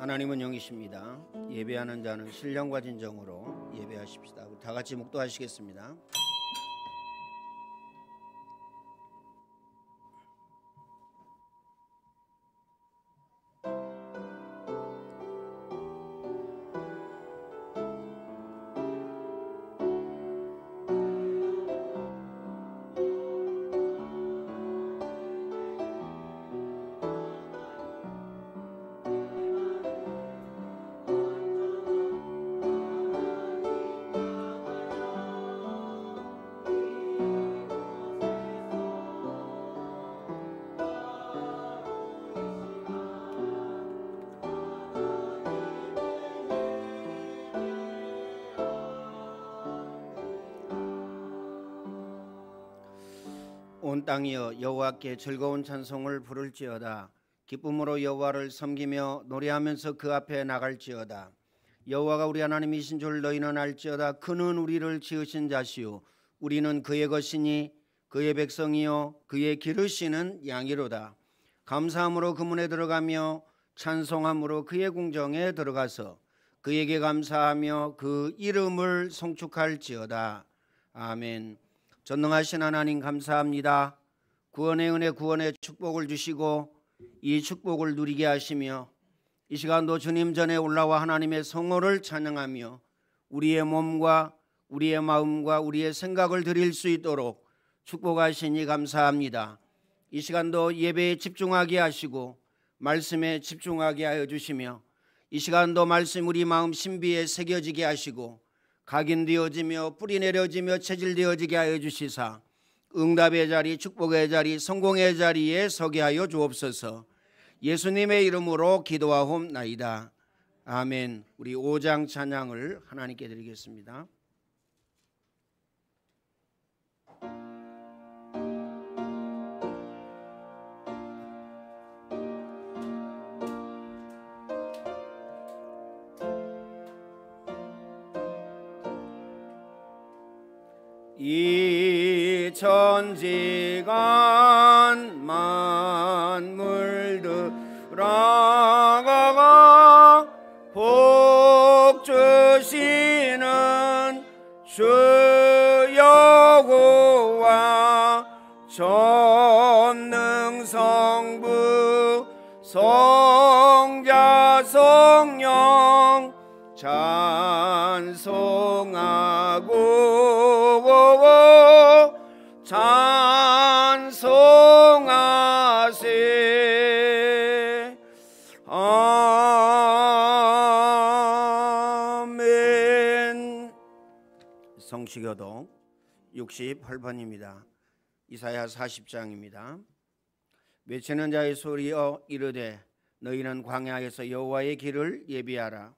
하나님은 영이십니다. 예배하는 자는 신령과 진정으로 예배하십시다. 다 같이 묵도하시겠습니다. 온 땅이여 여호와께 즐거운 찬송을 부를지어다. 기쁨으로 여호와를 섬기며 노래하면서 그 앞에 나갈지어다. 여호와가 우리 하나님이신 줄 너희는 알지어다. 그는 우리를 지으신 자시요 우리는 그의 것이니 그의 백성이요 그의 기르시는 양이로다. 감사함으로 그 문에 들어가며 찬송함으로 그의 궁정에 들어가서 그에게 감사하며 그 이름을 송축할지어다. 아멘. 전능하신 하나님 감사합니다. 구원의 은혜 구원의 축복을 주시고 이 축복을 누리게 하시며 이 시간도 주님 전에 올라와 하나님의 성호를 찬양하며 우리의 몸과 우리의 마음과 우리의 생각을 드릴 수 있도록 축복하시니 감사합니다. 이 시간도 예배에 집중하게 하시고 말씀에 집중하게 하여 주시며 이 시간도 말씀 우리 마음 신비에 새겨지게 하시고 각인되어지며 뿌리내려지며 체질되어지게 하여 주시사 응답의 자리, 축복의 자리, 성공의 자리에 서게 하여 주옵소서. 예수님의 이름으로 기도하옵나이다. 아멘. 우리 5장 찬양을 하나님께 드리겠습니다. 이 천지간 만물 들어가가 복 주시는 주 여호와 전능성부 성자 성령 찬송하고 찬송하세. 아멘. 성시교독 68번입니다. 이사야 40장입니다. 외치는 자의 소리여 이르되 너희는 광야에서 여호와의 길을 예비하라.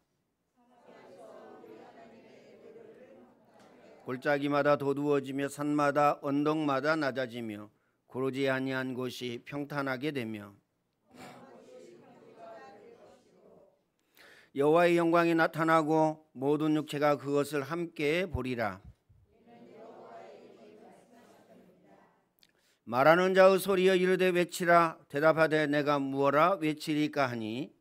골짜기마다 도두어지며 산마다 언덕마다 낮아지며 고르지 아니한 곳이 평탄하게 되며 여호와의 영광이 나타나고 모든 육체가 그것을 함께 보리라. 말하는 자의 소리여 이르되 외치라. 대답하되 내가 무엇라 외치리까 하니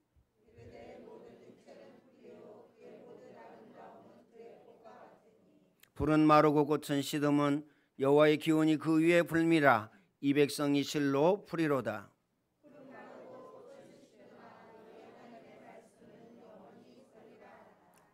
푸른 마르고 꽃은 시듬은 여호와의 기운이 그 위에 불미라. 이 백성이 실로 풀이로다.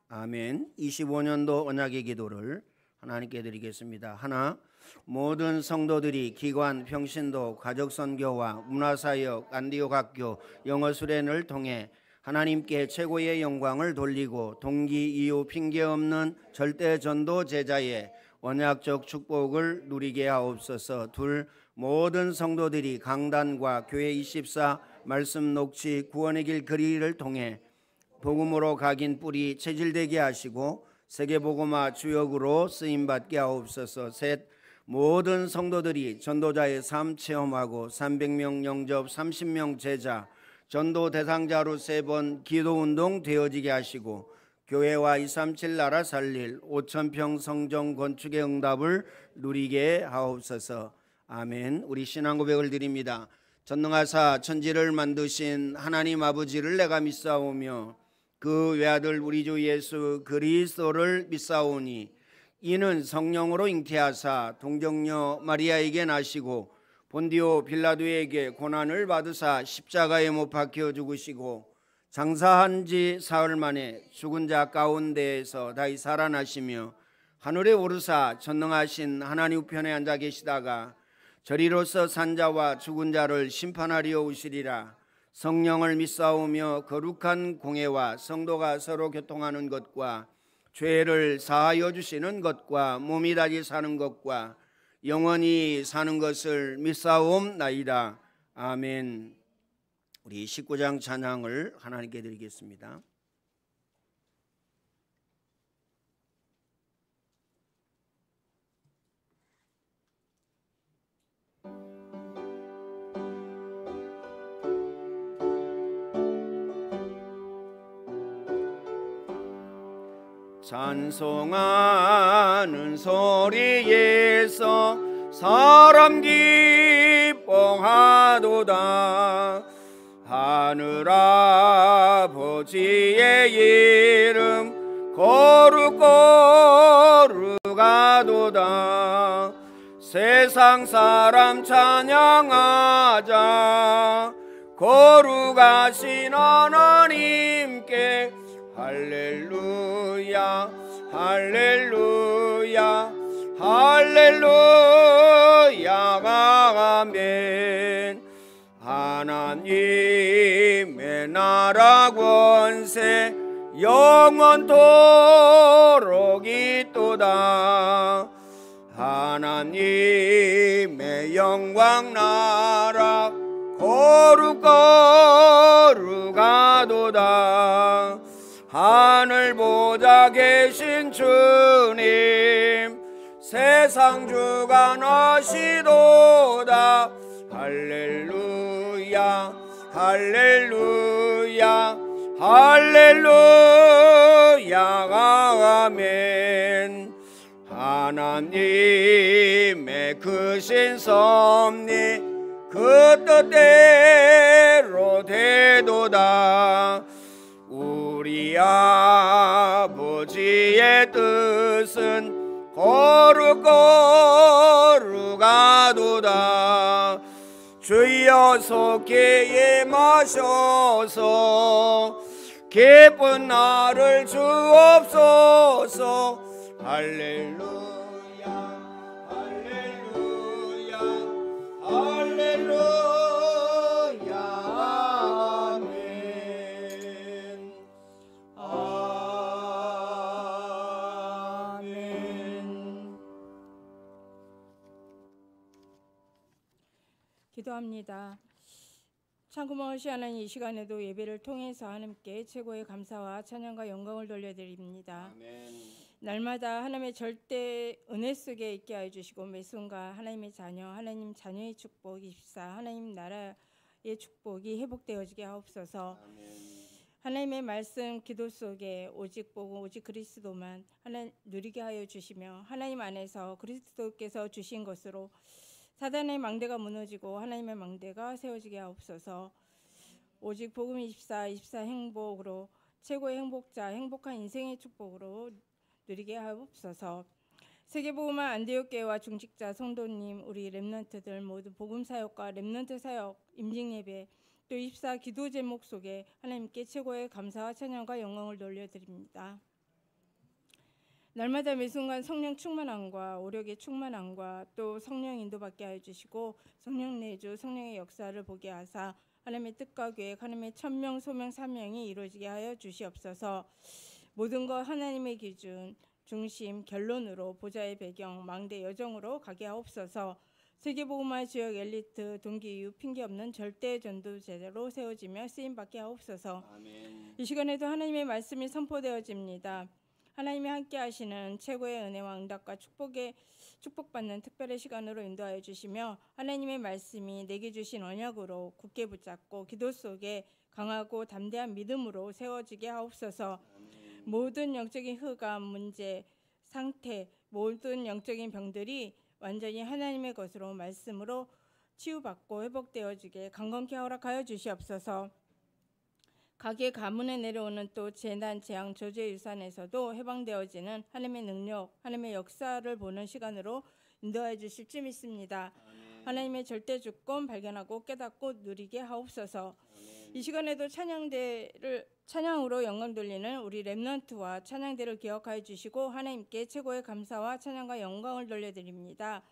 아멘. 25년도 언약의 기도를 하나님께 드리겠습니다. 하나, 모든 성도들이 기관, 평신도, 가족선교와 문화사역, 안디옥 학교, 영어 수련을 통해 하나님께 최고의 영광을 돌리고 동기 이유 핑계 없는 절대 전도 제자의 언약적 축복을 누리게 하옵소서. 둘, 모든 성도들이 강단과 교회 24 말씀 녹취 구원의 길 거리를 통해 복음으로 각인 뿌리 체질되게 하시고 세계복음화 주역으로 쓰임받게 하옵소서. 셋, 모든 성도들이 전도자의 삶 체험하고 300명 영접 30명 제자 전도 대상자로 3번 기도운동 되어지게 하시고 교회와 237 나라 살릴 5,000평 성전 건축의 응답을 누리게 하옵소서. 아멘. 우리 신앙 고백을 드립니다. 전능하사 천지를 만드신 하나님 아버지를 내가 믿사오며 그 외아들 우리 주 예수 그리스도를 믿사오니 이는 성령으로 잉태하사 동정녀 마리아에게 나시고 본디오 빌라도에게 고난을 받으사 십자가에 못 박혀 죽으시고 장사한 지 사흘 만에 죽은 자 가운데에서 다시 살아나시며 하늘에 오르사 전능하신 하나님 우편에 앉아 계시다가 저리로서 산자와 죽은 자를 심판하리어 오시리라. 성령을 믿사오며 거룩한 공회와 성도가 서로 교통하는 것과 죄를 사하여 주시는 것과 몸이 다시 사는 것과 영원히 사는 것을 믿사옵나이다. 아멘. 우리 19장 찬양을 하나님께 드리겠습니다. 찬송하는 소리에서 사람 기뻐하도다. 하늘 아버지의 이름 거룩거룩하도다. 세상 사람 찬양하자. 거룩하신 하나님께 할렐루야 할렐루야 할렐루야 아멘. 하나님의 나라 권세 영원토록 있도다. 하나님의 영광 나라 거룩거룩하도다. 하늘 보좌 계신 주님 세상 주관하시도다. 할렐루야 할렐루야 할렐루야 아멘. 하나님의 크신 섭리 그 뜻대로 되도다. 우리 아버지의 뜻은 거룩거룩하도다. 주여 속히 임하셔서 기쁜 날을 주옵소서. 할렐루야 할렐루야 할렐루야 아멘. 아멘. 기도합니다. 창고모시 하나님, 이 시간에도 예배를 통해서 하나님께 최고의 감사와 찬양과 영광을 돌려드립니다. 아멘. 날마다 하나님의 절대 은혜 속에 있게 하여 주시고 매 순간 하나님의 자녀, 하나님 자녀의 축복, 24 하나님 나라의 축복이 회복되어지게 하옵소서. 아멘. 하나님의 말씀 기도 속에 오직 보고 오직 그리스도만 하나님 누리게 하여 주시며 하나님 안에서 그리스도께서 주신 것으로 사단의 망대가 무너지고 하나님의 망대가 세워지게 하옵소서. 오직 복음 24 행복으로 최고의 행복자, 행복한 인생의 축복으로 누리게 하옵소서. 세계복음화 안디옥교회와 중직자 성도님, 우리 렘넌트들 모두 복음 사역과 렘넌트 사역, 임직예배, 또 24 기도 제목 속에 하나님께 최고의 감사와 찬양과 영광을 돌려드립니다. 날마다 매 순간 성령 충만함과 오력의 충만함과 또 성령 인도받게 하여 주시고 성령 내주 성령의 역사를 보게 하사 하나님의 뜻과 계획, 하나님의 천명 소명 사명이 이루어지게 하여 주시옵소서. 모든 것 하나님의 기준, 중심, 결론으로 보좌의 배경, 망대 여정으로 가게 하옵소서. 세계복음화 지역 엘리트, 동기 이유 핑계 없는 절대 전도 제자로 세워지며 쓰임받게 하옵소서. 아멘. 이 시간에도 하나님의 말씀이 선포되어집니다. 하나님이 함께 하시는 최고의 은혜와 응답과 축복받는 특별한 시간으로 인도하여 주시며 하나님의 말씀이 내게 주신 언약으로 굳게 붙잡고 기도 속에 강하고 담대한 믿음으로 세워지게 하옵소서. 모든 영적인 흑암, 문제, 상태, 모든 영적인 병들이 완전히 하나님의 것으로 말씀으로 치유받고 회복되어지게 강건케 허락하여 주시옵소서. 각의 가문에 내려오는 또 재난, 재앙, 저주의 유산에서도 해방되어지는 하나님의 능력, 하나님의 역사를 보는 시간으로 인도하여 주실 줄 믿습니다. 하나님의 절대 주권 발견하고 깨닫고 누리게 하옵소서. 이 시간에도 찬양으로 영광 돌리는 우리 렘넌트와 찬양대를 기억하여 주시고 하나님께 최고의 감사와 찬양과 영광을 돌려드립니다.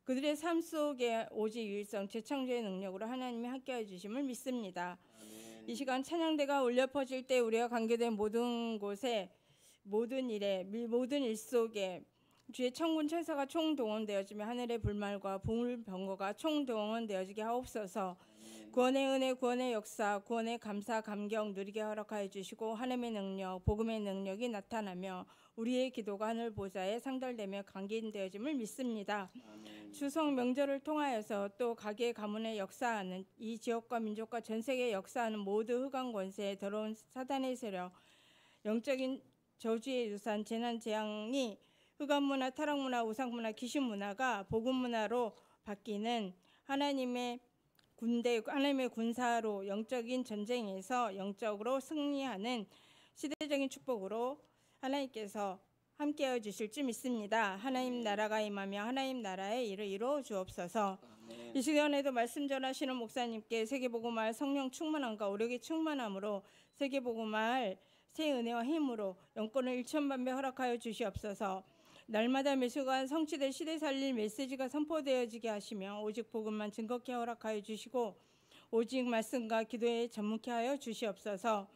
그들의 삶 속에 오직 유일성, 재창조의 능력으로 하나님이 함께해 주심을 믿습니다. 이 시간 찬양대가 울려 퍼질 때 우리와 관계된 모든 곳에, 모든 일에, 모든 일 속에 주의 천군 천사가 총동원되어지며 하늘의 불말과 불병거가 총동원되어지게 하옵소서. 구원의 은혜, 구원의 역사, 구원의 감사, 감격 누리게 허락하여 주시고 하나님의 능력, 복음의 능력이 나타나며 우리의 기도가 하늘 보좌에 상달되며 강긴되어짐을 믿습니다. 추석 명절을 통하여서 또 각의 가문에 역사하는 이 지역과 민족과 전 세계에 역사하는 모든 흑암 권세에 더러운 사단의 세력, 영적인 저주의 유산, 재난, 재앙이 흑암 문화, 타락 문화, 우상 문화, 귀신 문화가 복음 문화로 바뀌는 하나님의 군대, 하나님의 군사로 영적인 전쟁에서 영적으로 승리하는 시대적인 축복으로 하나님께서 함께해 주실 줄 믿습니다. 하나님 나라가 임하며 하나님 나라의 일을 이루어 주옵소서. 이 시간에도 말씀 전하시는 목사님께 세계복음할 성령 충만함과 오력의 충만함으로 세계복음할 새 은혜와 힘으로 영권을 일천만배 허락하여 주시옵소서. 날마다 매순간 성취될 시대 살릴 메시지가 선포되어지게 하시며 오직 복음만 증거케 허락하여 주시고 오직 말씀과 기도에 전무케 하여 주시옵소서.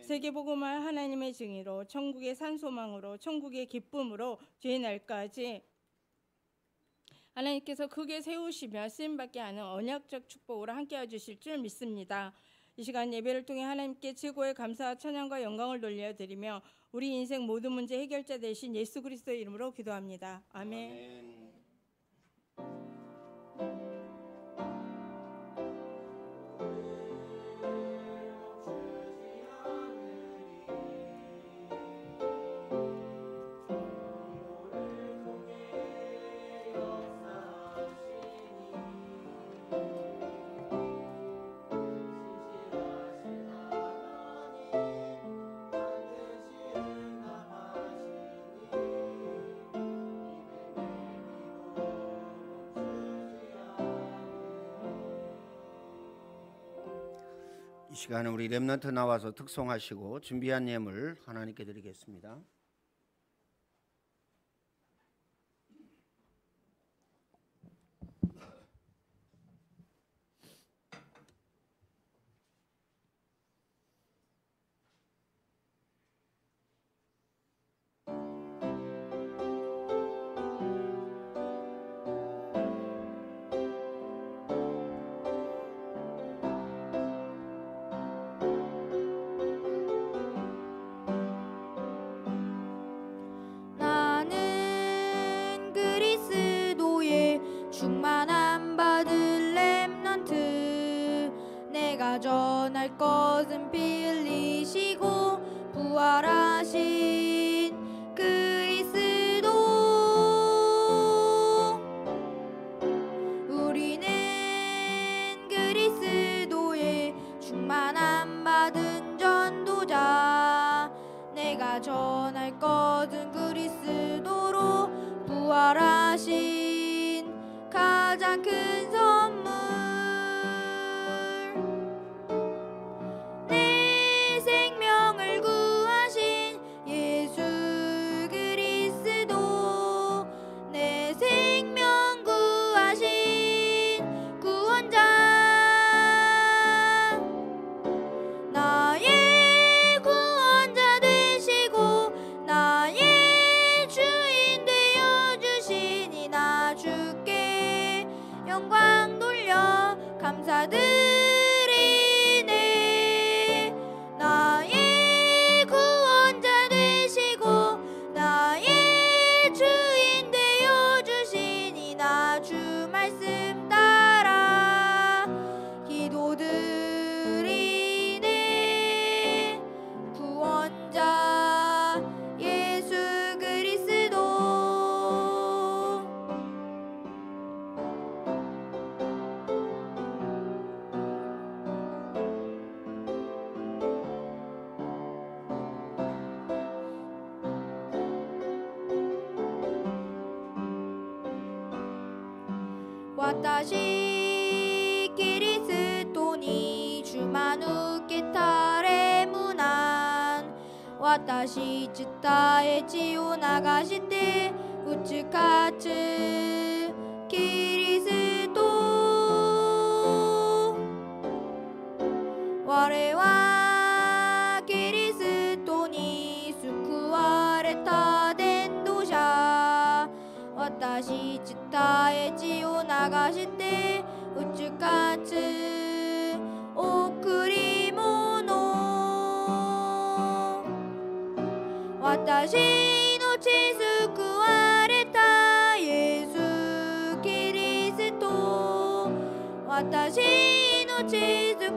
세계복음할 하나님의 증인으로 천국의 산소망으로 천국의 기쁨으로 주의 날까지 하나님께서 크게 세우시며 쓰임받게 하는 언약적 축복으로 함께해 주실 줄 믿습니다. 이 시간 예배를 통해 하나님께 최고의 감사와 찬양과 영광을 돌려드리며 우리 인생 모든 문제 해결자 되신 예수 그리스도의 이름으로 기도합니다. 아멘. 이 시간에 우리 렘넌트 나와서 특송하시고 준비한 예물 하나님께 드리겠습니다. 충만함 받을 렘넌트 내가 전할 것은 피 흘리시고 부활하신 그리스도 우리는 그리스도의 충만함 받은 전도자 내가 전할 것은 그리스도로 부활하신 가장 큰 선물 내 생명을 구하신 예수 그리스도 내 생명 구하신 구원자 나의 구원자 되시고 나의 주인 되어 주시니 나 주께 영광 돌려 私キリストに主まぬけたれむなん私伝え血を流して打ち勝つキリスト我はキリストに救われた伝道者私伝え血を流して打ち勝つ贈り物私の血救われたイエスキリスト私の血救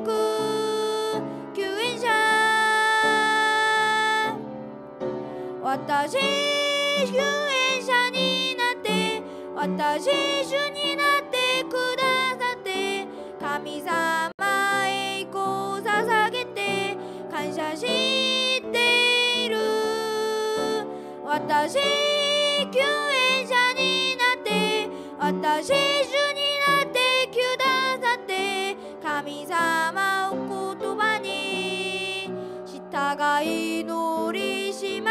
救援者私救援者になって私主になってくださって神様栄光を捧げて感謝している私救援者になって私主になってくださって神様お言葉に従い祈りしま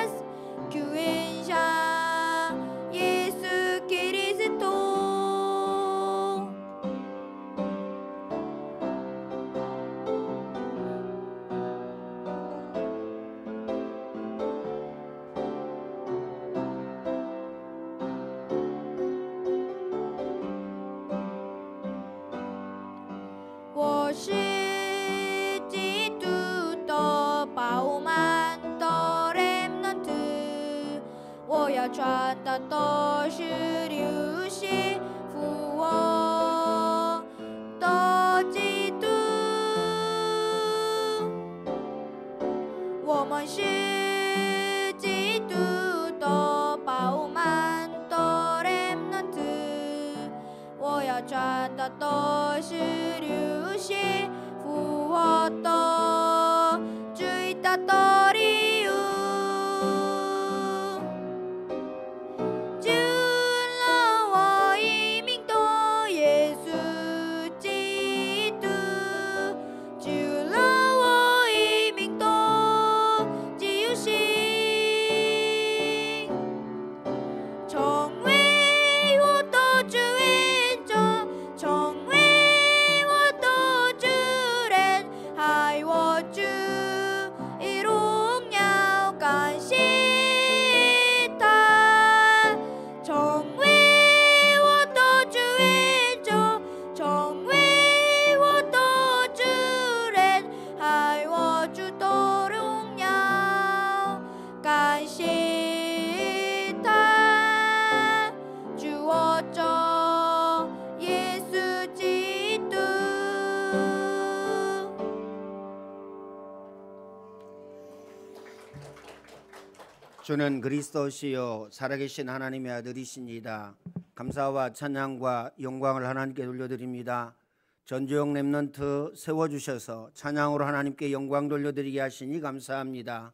す救援者イエスキリスト我是基督的饱满的 remnant 我要传达的是流血复活的基督我们是基督的饱满的 remnant 我要传达的是流血复活的最大的理由救了我一命的耶稣基督救了我一命的自由心成为我的主人者成为我的主人爱我主以荣耀感谢他成为我的主人者成为我的主人爱我主的荣耀感谢他主我者耶稣基督주는 그리스도시요 살아계신 하나님의 아들이시니다. 감사와 찬양과 영광을 하나님께 돌려드립니다. 전주영 렘넌트 세워주셔서 찬양으로 하나님께 영광 돌려드리게 하시니 감사합니다.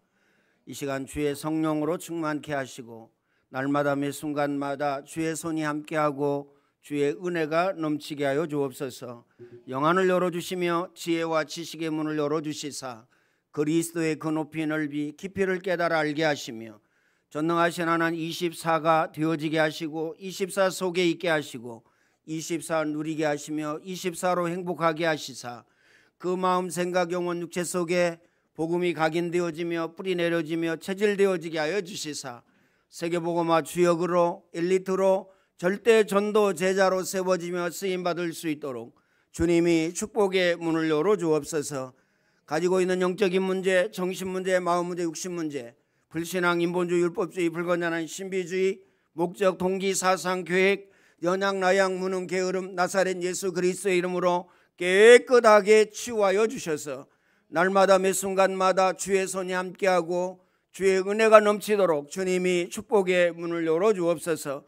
이 시간 주의 성령으로 충만케 하시고 날마다 매 순간마다 주의 손이 함께하고 주의 은혜가 넘치게 하여 주옵소서. 영안을 열어주시며 지혜와 지식의 문을 열어주시사 그리스도의 그 높이 넓이 깊이를 깨달아 알게 하시며 전능하신 하나님 24가 되어지게 하시고 24 속에 있게 하시고 24 누리게 하시며 24로 행복하게 하시사 그 마음 생각 영혼 육체 속에 복음이 각인되어지며 뿌리 내려지며 체질되어지게 하여 주시사 세계복음화 주역으로 엘리트로 절대 전도 제자로 세워지며 쓰임받을 수 있도록 주님이 축복의 문을 열어 주옵소서. 가지고 있는 영적인 문제, 정신 문제, 마음 문제, 육신 문제, 불신앙, 인본주의, 율법주의, 불건전한 신비주의, 목적, 동기, 사상, 계획, 연약, 나약, 무능, 게으름, 나사렛 예수 그리스도의 이름으로 깨끗하게 치유하여 주셔서 날마다 매 순간마다 주의 손이 함께하고 주의 은혜가 넘치도록 주님이 축복의 문을 열어 주옵소서.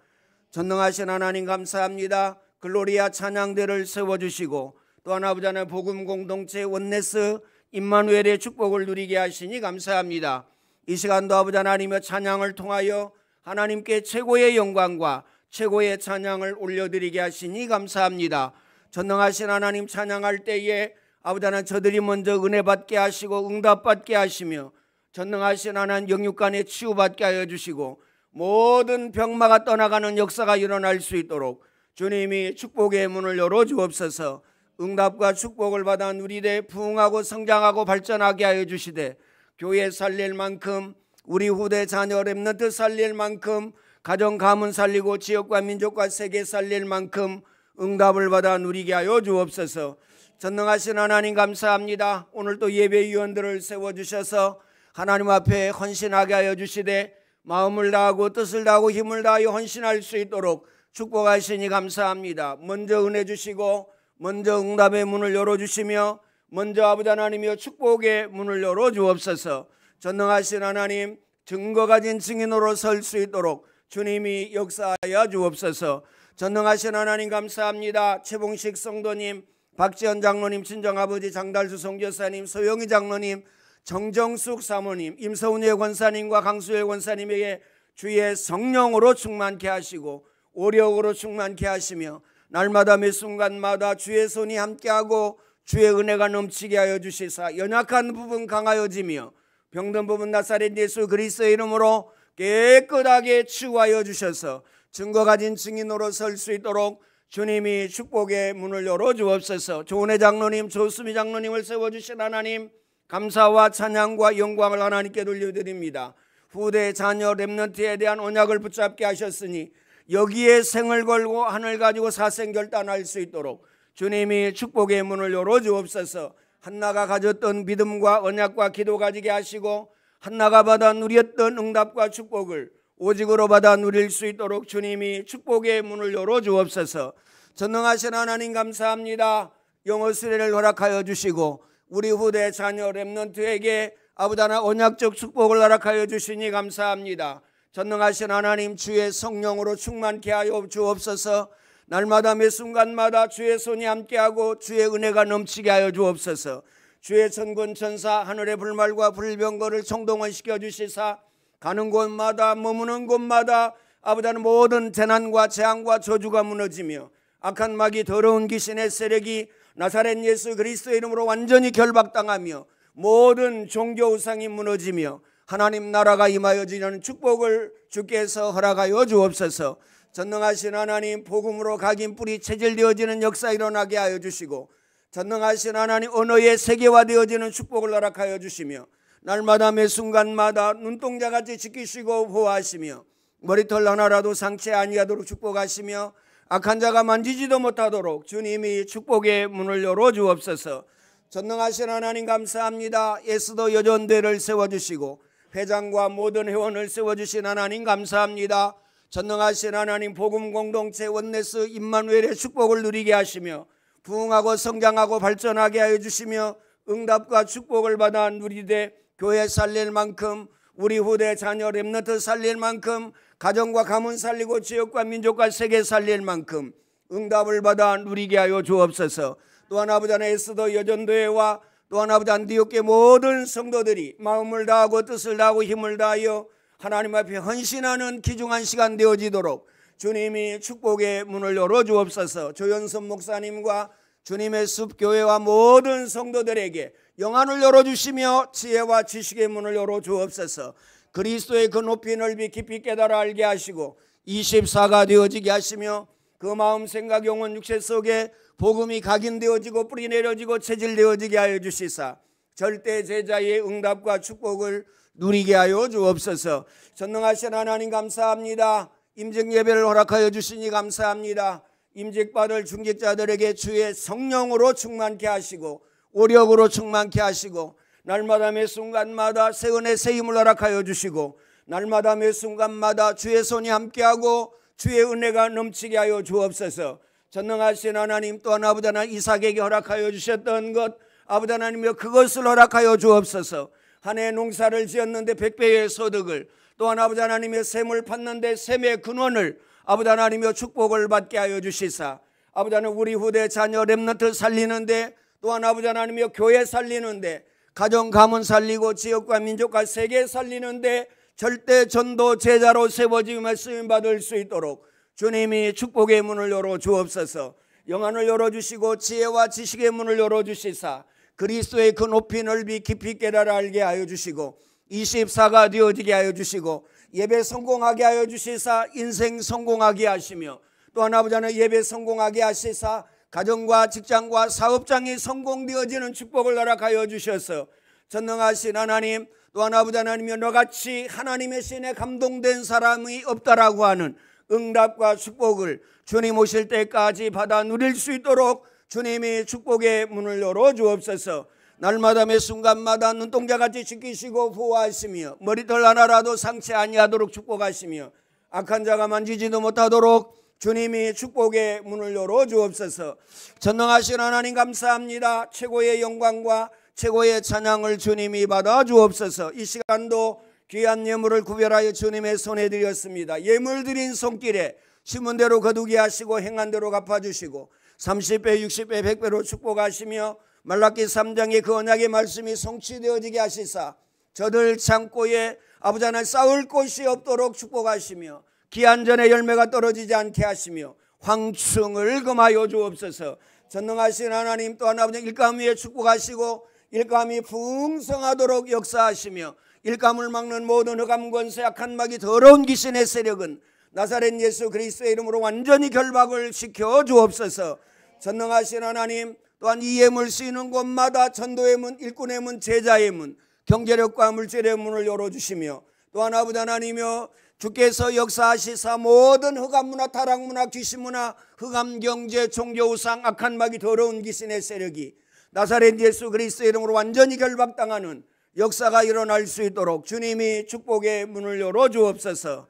전능하신 하나님 감사합니다. 글로리아 찬양대를 세워주시고 또한 아버지 하나님 복음 공동체 원네스 임마누엘의 축복을 누리게 하시니 감사합니다. 이 시간도 아버지 하나님의 찬양을 통하여 하나님께 최고의 영광과 최고의 찬양을 올려드리게 하시니 감사합니다. 전능하신 하나님 찬양할 때에 아버지 하나님 저들이 먼저 은혜 받게 하시고 응답 받게 하시며 전능하신 하나님 영육간에 치유받게 하여 주시고 모든 병마가 떠나가는 역사가 일어날 수 있도록 주님이 축복의 문을 열어 주옵소서. 응답과 축복을 받아 누리되 부흥하고 성장하고 발전하게 하여 주시되 교회 살릴 만큼 우리 후대 자녀 렘넌트 살릴 만큼 가정 가문 살리고 지역과 민족과 세계 살릴 만큼 응답을 받아 누리게 하여 주옵소서. 전능하신 하나님 감사합니다. 오늘도 예배위원들을 세워주셔서 하나님 앞에 헌신하게 하여 주시되 마음을 다하고 뜻을 다하고 힘을 다하여 헌신할 수 있도록 축복하시니 감사합니다. 먼저 은혜 주시고 먼저 응답의 문을 열어주시며 먼저 아버지 하나님이여 축복의 문을 열어주옵소서. 전능하신 하나님 증거 가진 증인으로 설 수 있도록 주님이 역사하여 주옵소서. 전능하신 하나님 감사합니다. 최봉식 성도님, 박지현 장로님, 친정아버지 장달수 성교사님, 소영희 장로님, 정정숙 사모님, 임서훈예 권사님과 강수열 권사님에게 주의 성령으로 충만케 하시고 오력으로 충만케 하시며 날마다 매 순간마다 주의 손이 함께하고 주의 은혜가 넘치게 하여 주시사 연약한 부분 강하여지며 병든 부분 나사렛 예수 그리스도의 이름으로 깨끗하게 치유하여 주셔서 증거 가진 증인으로 설 수 있도록 주님이 축복의 문을 열어 주옵소서. 조은혜 장로님, 조수미 장로님을 세워주신 하나님 감사와 찬양과 영광을 하나님께 돌려드립니다. 후대 자녀 렘넌트에 대한 언약을 붙잡게 하셨으니 여기에 생을 걸고 하늘 가지고 사생결단할 수 있도록 주님이 축복의 문을 열어 주옵소서. 한나가 가졌던 믿음과 언약과 기도 가지게 하시고 한나가 받아 누렸던 응답과 축복을 오직으로 받아 누릴 수 있도록 주님이 축복의 문을 열어 주옵소서. 전능하신 하나님 감사합니다. 영어 수련을 허락하여 주시고 우리 후대 자녀 렘넌트에게 아버지 하나 언약적 축복을 허락하여 주시니 감사합니다. 전능하신 하나님 주의 성령으로 충만케 하여 주옵소서. 날마다 매 순간마다 주의 손이 함께하고 주의 은혜가 넘치게 하여 주옵소서. 주의 천군 천사 하늘의 불말과 불병거를 총동원시켜 주시사 가는 곳마다 머무는 곳마다 아버지 하나님 모든 재난과 재앙과 저주가 무너지며 악한 마귀 더러운 귀신의 세력이 나사렛 예수 그리스도의 이름으로 완전히 결박당하며 모든 종교 우상이 무너지며 하나님 나라가 임하여지는 축복을 주께서 허락하여 주옵소서. 전능하신 하나님 복음으로 각인 뿌리 체질되어지는 역사 일어나게 하여 주시고 전능하신 하나님 언어의 세계화되어지는 축복을 허락하여 주시며 날마다 매 순간마다 눈동자같이 지키시고 보호하시며 머리털 하나라도 상처 아니하도록 축복하시며 악한 자가 만지지도 못하도록 주님이 축복의 문을 열어 주옵소서. 전능하신 하나님 감사합니다. 예수도 여전대를 세워주시고 회장과 모든 회원을 세워주신 하나님 감사합니다. 전능하신 하나님 복음 공동체 원네스 임마누엘의 축복을 누리게 하시며 부흥하고 성장하고 발전하게 하여 주시며 응답과 축복을 받아 누리되 교회 살릴 만큼 우리 후대 자녀 렘넌트 살릴 만큼 가정과 가문 살리고 지역과 민족과 세계 살릴 만큼 응답을 받아 누리게 하여 주옵소서. 또한 아버지 하나 에스더 여전도회와 또한 아버지 안디옥의 모든 성도들이 마음을 다하고 뜻을 다하고 힘을 다하여 하나님 앞에 헌신하는 귀중한 시간 되어지도록 주님이 축복의 문을 열어 주옵소서. 조연선 목사님과 주님의 숲교회와 모든 성도들에게 영안을 열어주시며 지혜와 지식의 문을 열어 주옵소서. 그리스도의 그 높이 넓이 깊이 깨달아 알게 하시고 24가 되어지게 하시며 그 마음 생각 영혼 육체 속에 복음이 각인되어지고 뿌리 내려지고 체질되어지게 하여 주시사 절대 제자의 응답과 축복을 누리게 하여 주옵소서. 전능하신 하나님 감사합니다. 임직 예배를 허락하여 주시니 감사합니다. 임직받을 중직자들에게 주의 성령으로 충만케 하시고 오력으로 충만케 하시고 날마다 매 순간마다 새 은혜 새 힘을 허락하여 주시고 날마다 매 순간마다 주의 손이 함께하고 주의 은혜가 넘치게 하여 주옵소서. 전능하신 하나님 또한 아버지 하나님 이삭에게 허락하여 주셨던 것 아버지 하나님이여 그것을 허락하여 주옵소서. 한 해 농사를 지었는데 100배의 소득을 또한 아버지 하나님의 샘을 팠는데 샘의 근원을 아버지 하나님이여 축복을 받게 하여 주시사 아버지 하나님 우리 후대 자녀 렘넌트 살리는데 또한 아버지 하나님이여 교회 살리는데 가정 가문 살리고 지역과 민족과 세계 살리는데 절대 전도 제자로 세워지며 쓰임받을 수 있도록 주님이 축복의 문을 열어 주옵소서. 영안을 열어주시고 지혜와 지식의 문을 열어주시사 그리스도의 그 높이 넓이 깊이 깨달아 알게 하여 주시고 24가 되어지게 하여 주시고 예배 성공하게 하여 주시사 인생 성공하게 하시며 또한 아버지 하나님 예배 성공하게 하시사 가정과 직장과 사업장이 성공되어지는 축복을 허락하여 주셔서 전능하신 하나님 또한 아버지 하나님이여 너같이 하나님의 신에 감동된 사람이 없다라고 하는 응답과 축복을 주님 오실 때까지 받아 누릴 수 있도록 주님이 축복의 문을 열어 주옵소서. 날마다 매 순간마다 눈동자같이 지키시고 보호하시며 머리털 하나라도 상치 아니하도록 축복하시며 악한 자가 만지지도 못하도록 주님이 축복의 문을 열어 주옵소서. 전능하신 하나님 감사합니다. 최고의 영광과 최고의 찬양을 주님이 받아 주옵소서. 이 시간도 귀한 예물을 구별하여 주님의 손에 드렸습니다. 예물 드린 손길에 심은 대로 거두게 하시고 행한 대로 갚아주시고 30배 60배 100배로 축복하시며 말라기 3장의 그 언약의 말씀이 성취되어지게 하시사 저들 창고에 아버지 하나님 쌓을 곳이 없도록 축복하시며 기한전에 열매가 떨어지지 않게 하시며 황충을 금하여 주옵소서. 전능하신 하나님 또한 아버지 일감 위에 축복하시고 일감이 풍성하도록 역사하시며 일감을 막는 모든 흑암 권세 악한 마귀 더러운 귀신의 세력은 나사렛 예수 그리스도의 이름으로 완전히 결박을 시켜 주옵소서. 전능하신 하나님 또한 이 예물 쓰이는 곳마다 전도의 문, 일꾼의 문, 제자의 문, 경제력과 물질의 문을 열어주시며 또한 아버지 하나님이여 주께서 역사하시사 모든 흑암문화, 타락문화, 귀신문화, 흑암경제, 종교우상, 악한 마귀 더러운 귀신의 세력이 나사렛 예수 그리스도의 이름으로 완전히 결박당하는 역사가 일어날 수 있도록 주님이 축복의 문을 열어 주옵소서.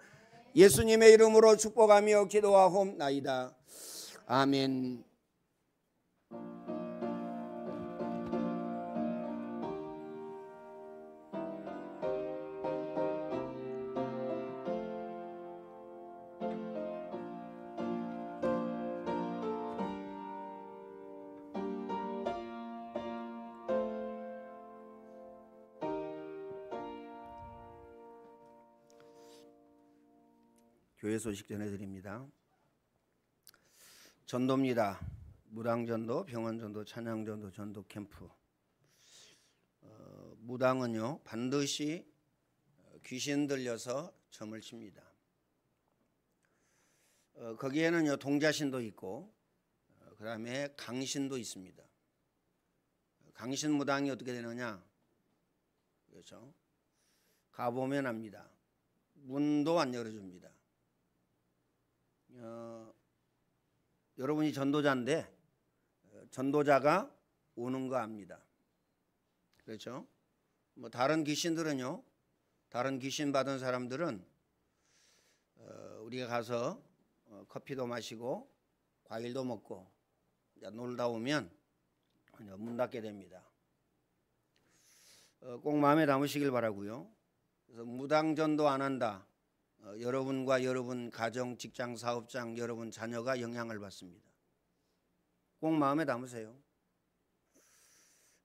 예수님의 이름으로 축복하며 기도하옵나이다. 아멘. 교회 소식 전해드립니다. 전도입니다. 무당전도, 병원전도, 찬양전도, 전도 캠프. 무당은요 반드시 귀신 들려서 점을 칩니다. 거기에는요 동자신도 있고 그 다음에 강신도 있습니다. 강신 무당이 어떻게 되느냐? 그렇죠? 가보면 압니다. 문도 안 열어줍니다. 여러분이 전도자인데 전도자가 오는 거 압니다. 그렇죠? 뭐 다른 귀신들은요, 다른 귀신 받은 사람들은 우리가 가서 커피도 마시고 과일도 먹고 놀다 오면 문 닫게 됩니다. 꼭 마음에 담으시길 바라고요. 그래서 무당 전도 안 한다. 여러분과 여러분 가정, 직장, 사업장, 여러분 자녀가 영향을 받습니다. 꼭 마음에 담으세요.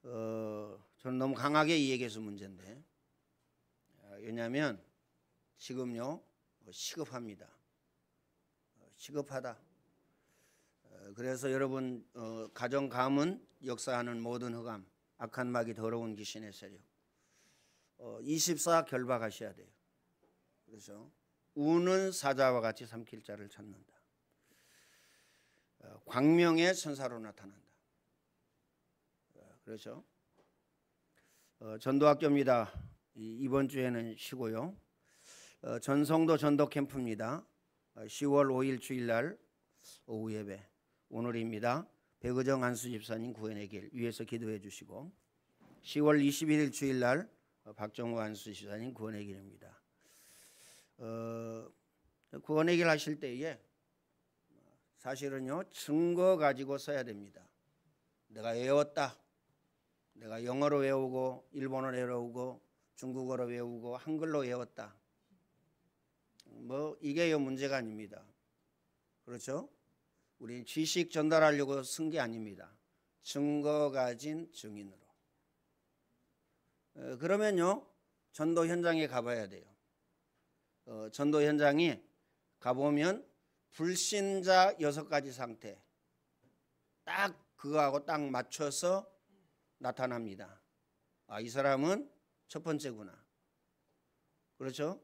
저는 너무 강하게 이 얘기해서 문제인데 왜냐하면 지금요 시급합니다. 시급하다. 그래서 여러분 가정 가문 역사하는 모든 흑암, 악한 마귀, 더러운 귀신의 세력 24 결박하셔야 돼요. 그래서 우는 사자와 같이 삼킬 자를 찾는다. 광명의 천사로 나타난다. 그렇죠? 전도학교입니다. 이번 주에는 쉬고요. 전성도 전도 캠프입니다. 10월 5일 주일날 오후 예배 오늘입니다. 백의정 안수 집사님 구원의 길 위에서 기도해 주시고 10월 21일 주일날 박정호 안수 집사님 구원의 길입니다. 구원의 길 하실 때에 사실은요 증거 가지고 써야 됩니다. 내가 외웠다. 내가 영어로 외우고 일본어로 외우고 중국어로 외우고 한글로 외웠다. 뭐 이게 문제가 아닙니다. 그렇죠? 우리 지식 전달하려고 쓴 게 아닙니다. 증거 가진 증인으로. 그러면요 전도 현장에 가봐야 돼요. 전도 현장에 가보면 불신자 6가지 상태 딱 그거하고 딱 맞춰서 나타납니다. 아, 이 사람은 첫 번째구나. 그렇죠?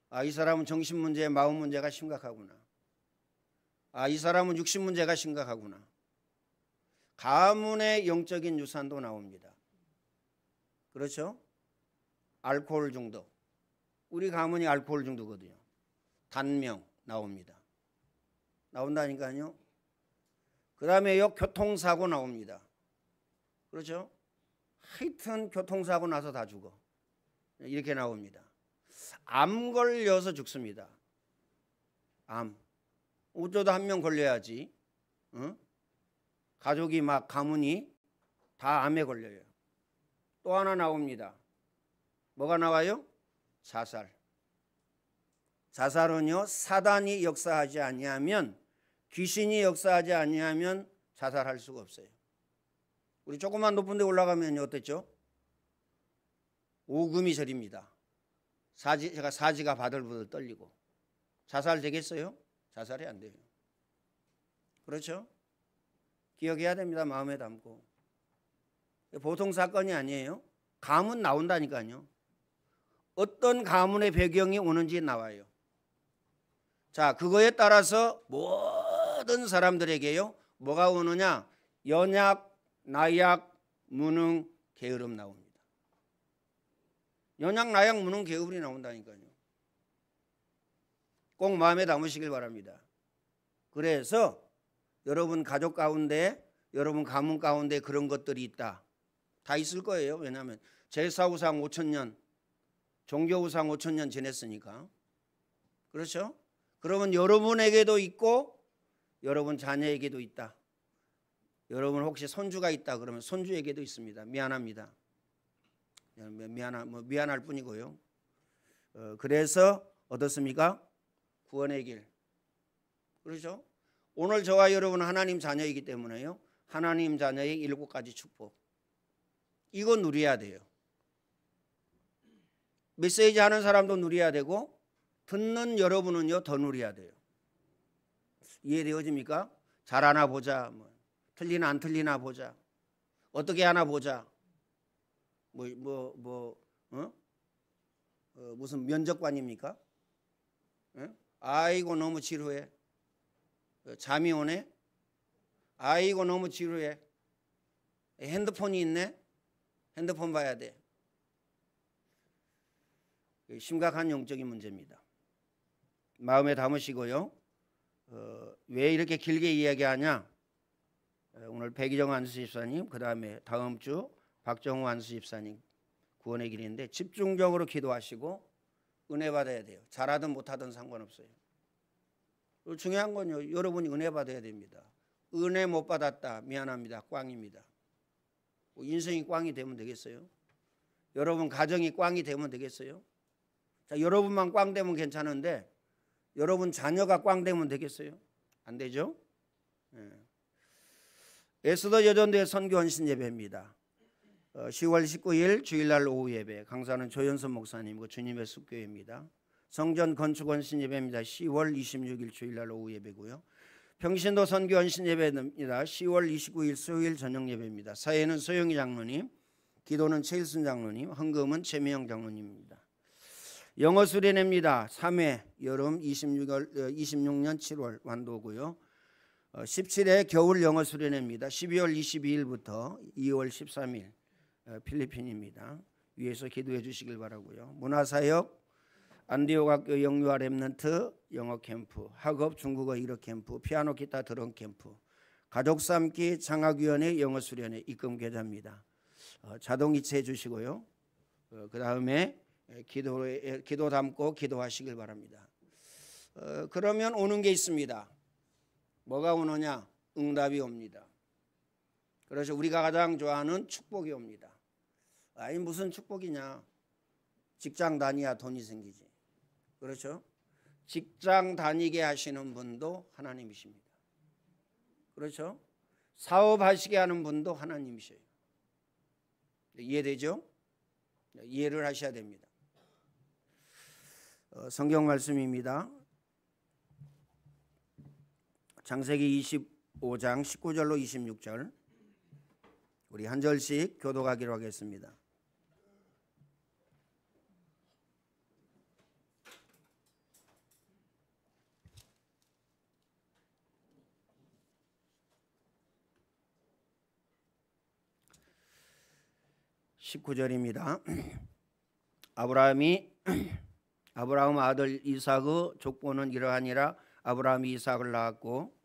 아, 이 사람은 정신 문제, 마음 문제가 심각하구나. 아, 이 사람은 육신 문제가 심각하구나. 가문의 영적인 유산도 나옵니다. 그렇죠? 알코올 중독. 우리 가문이 알코올 중독거든요. 단명 나옵니다. 나온다니까요. 그 다음에요, 교통사고 나옵니다. 그렇죠? 하여튼 교통사고 나서 다 죽어. 이렇게 나옵니다. 암 걸려서 죽습니다. 암. 어쩌다 한 명 걸려야지. 어? 가족이 막 가문이 다 암에 걸려요. 또 하나 나옵니다. 뭐가 나와요? 자살. 자살은요, 사단이 역사하지 아니하면, 귀신이 역사하지 아니하면 자살할 수가 없어요. 우리 조금만 높은 데 올라가면 어땠죠? 오금이 저립니다. 제가 사지가 바들바들 떨리고. 자살 되겠어요? 자살이 안 돼요. 그렇죠? 기억해야 됩니다. 마음에 담고. 보통 사건이 아니에요. 가문 나온다니까요. 어떤 가문의 배경이 오는지 나와요. 자, 그거에 따라서 모든 사람들에게요, 뭐가 오느냐? 연약, 나약, 무능, 게으름 나옵니다. 연약, 나약, 무능, 게으름이 나온다니까요. 꼭 마음에 담으시길 바랍니다. 그래서 여러분 가족 가운데, 여러분 가문 가운데 그런 것들이 있다. 다 있을 거예요. 왜냐하면 제사우상 5,000년, 종교우상 5,000년 지냈으니까. 그렇죠? 그러면 여러분에게도 있고 여러분 자녀에게도 있다. 여러분 혹시 손주가 있다 그러면 손주에게도 있습니다. 미안합니다. 미안할 뿐이고요. 그래서 어떻습니까? 구원의 길. 그렇죠? 오늘 저와 여러분은 하나님 자녀이기 때문에요. 하나님 자녀의 7가지 축복. 이거 누려야 돼요. 메시지 하는 사람도 누려야 되고 듣는 여러분은요 더 누려야 돼요. 이해되어집니까? 잘하나 보자. 틀리나 안 틀리나 보자. 어떻게 하나 보자. 무슨 면접관입니까? 아이고 너무 지루해. 잠이 오네. 아이고 너무 지루해. 핸드폰이 있네. 핸드폰 봐야 돼. 심각한 영적인 문제입니다. 마음에 담으시고요. 왜 이렇게 길게 이야기하냐? 오늘 백희정 안수집사님, 그 다음에 다음 주 박정우 안수집사님 구원의 길인데 집중적으로 기도하시고 은혜 받아야 돼요. 잘하든 못하든 상관없어요. 중요한 건요, 여러분이 은혜 받아야 됩니다. 은혜 못 받았다, 미안합니다. 꽝입니다. 인생이 꽝이 되면 되겠어요? 여러분 가정이 꽝이 되면 되겠어요? 자, 여러분만 꽝 되면 괜찮은데 여러분 자녀가 꽝 되면 되겠어요? 안 되죠? 에스더 여전도의 선교 헌신 예배입니다. 10월 19일 주일날 오후 예배, 강사는 조현선 목사님이고 주님의 숲교회입니다. 성전 건축 헌신 예배입니다. 10월 26일 주일날 오후 예배고요. 평신도 선교 헌신 예배입니다. 10월 29일 수요일 저녁 예배입니다. 사회는 소영희 장로님, 기도는 최일순 장로님, 헌금은 최미영 장로님입니다. 영어 수련회입니다. 3회 여름 26년 7월 완도고요. 17회 겨울 영어 수련회입니다. 12월 22일부터 2월 13일 필리핀입니다. 위에서 기도해 주시길 바라고요. 문화사역, 안디옥학교 영유아 렘넌트 영어 캠프, 학업 중국어 1호 캠프, 피아노 기타 드럼 캠프, 가족 삶기 장학위원회 영어 수련회 입금 계좌입니다. 자동이체 해 주시고요. 그 다음에 기도 담고 기도하시길 바랍니다. 그러면 오는 게 있습니다. 뭐가 오느냐? 응답이 옵니다. 그래서 우리가 가장 좋아하는 축복이 옵니다. 아니 무슨 축복이냐? 직장 다니야 돈이 생기지. 그렇죠? 직장 다니게 하시는 분도 하나님이십니다. 그렇죠? 사업하시게 하는 분도 하나님이셔요. 이해되죠? 이해를 하셔야 됩니다. 성경 말씀입니다. 창세기 25장 19절로 26절 우리 한 절씩 교독하기로 하겠습니다. (19절입니다) 아브라함 아들 이삭의 족보는 이러하니라. 아브라함이 이삭을 낳았고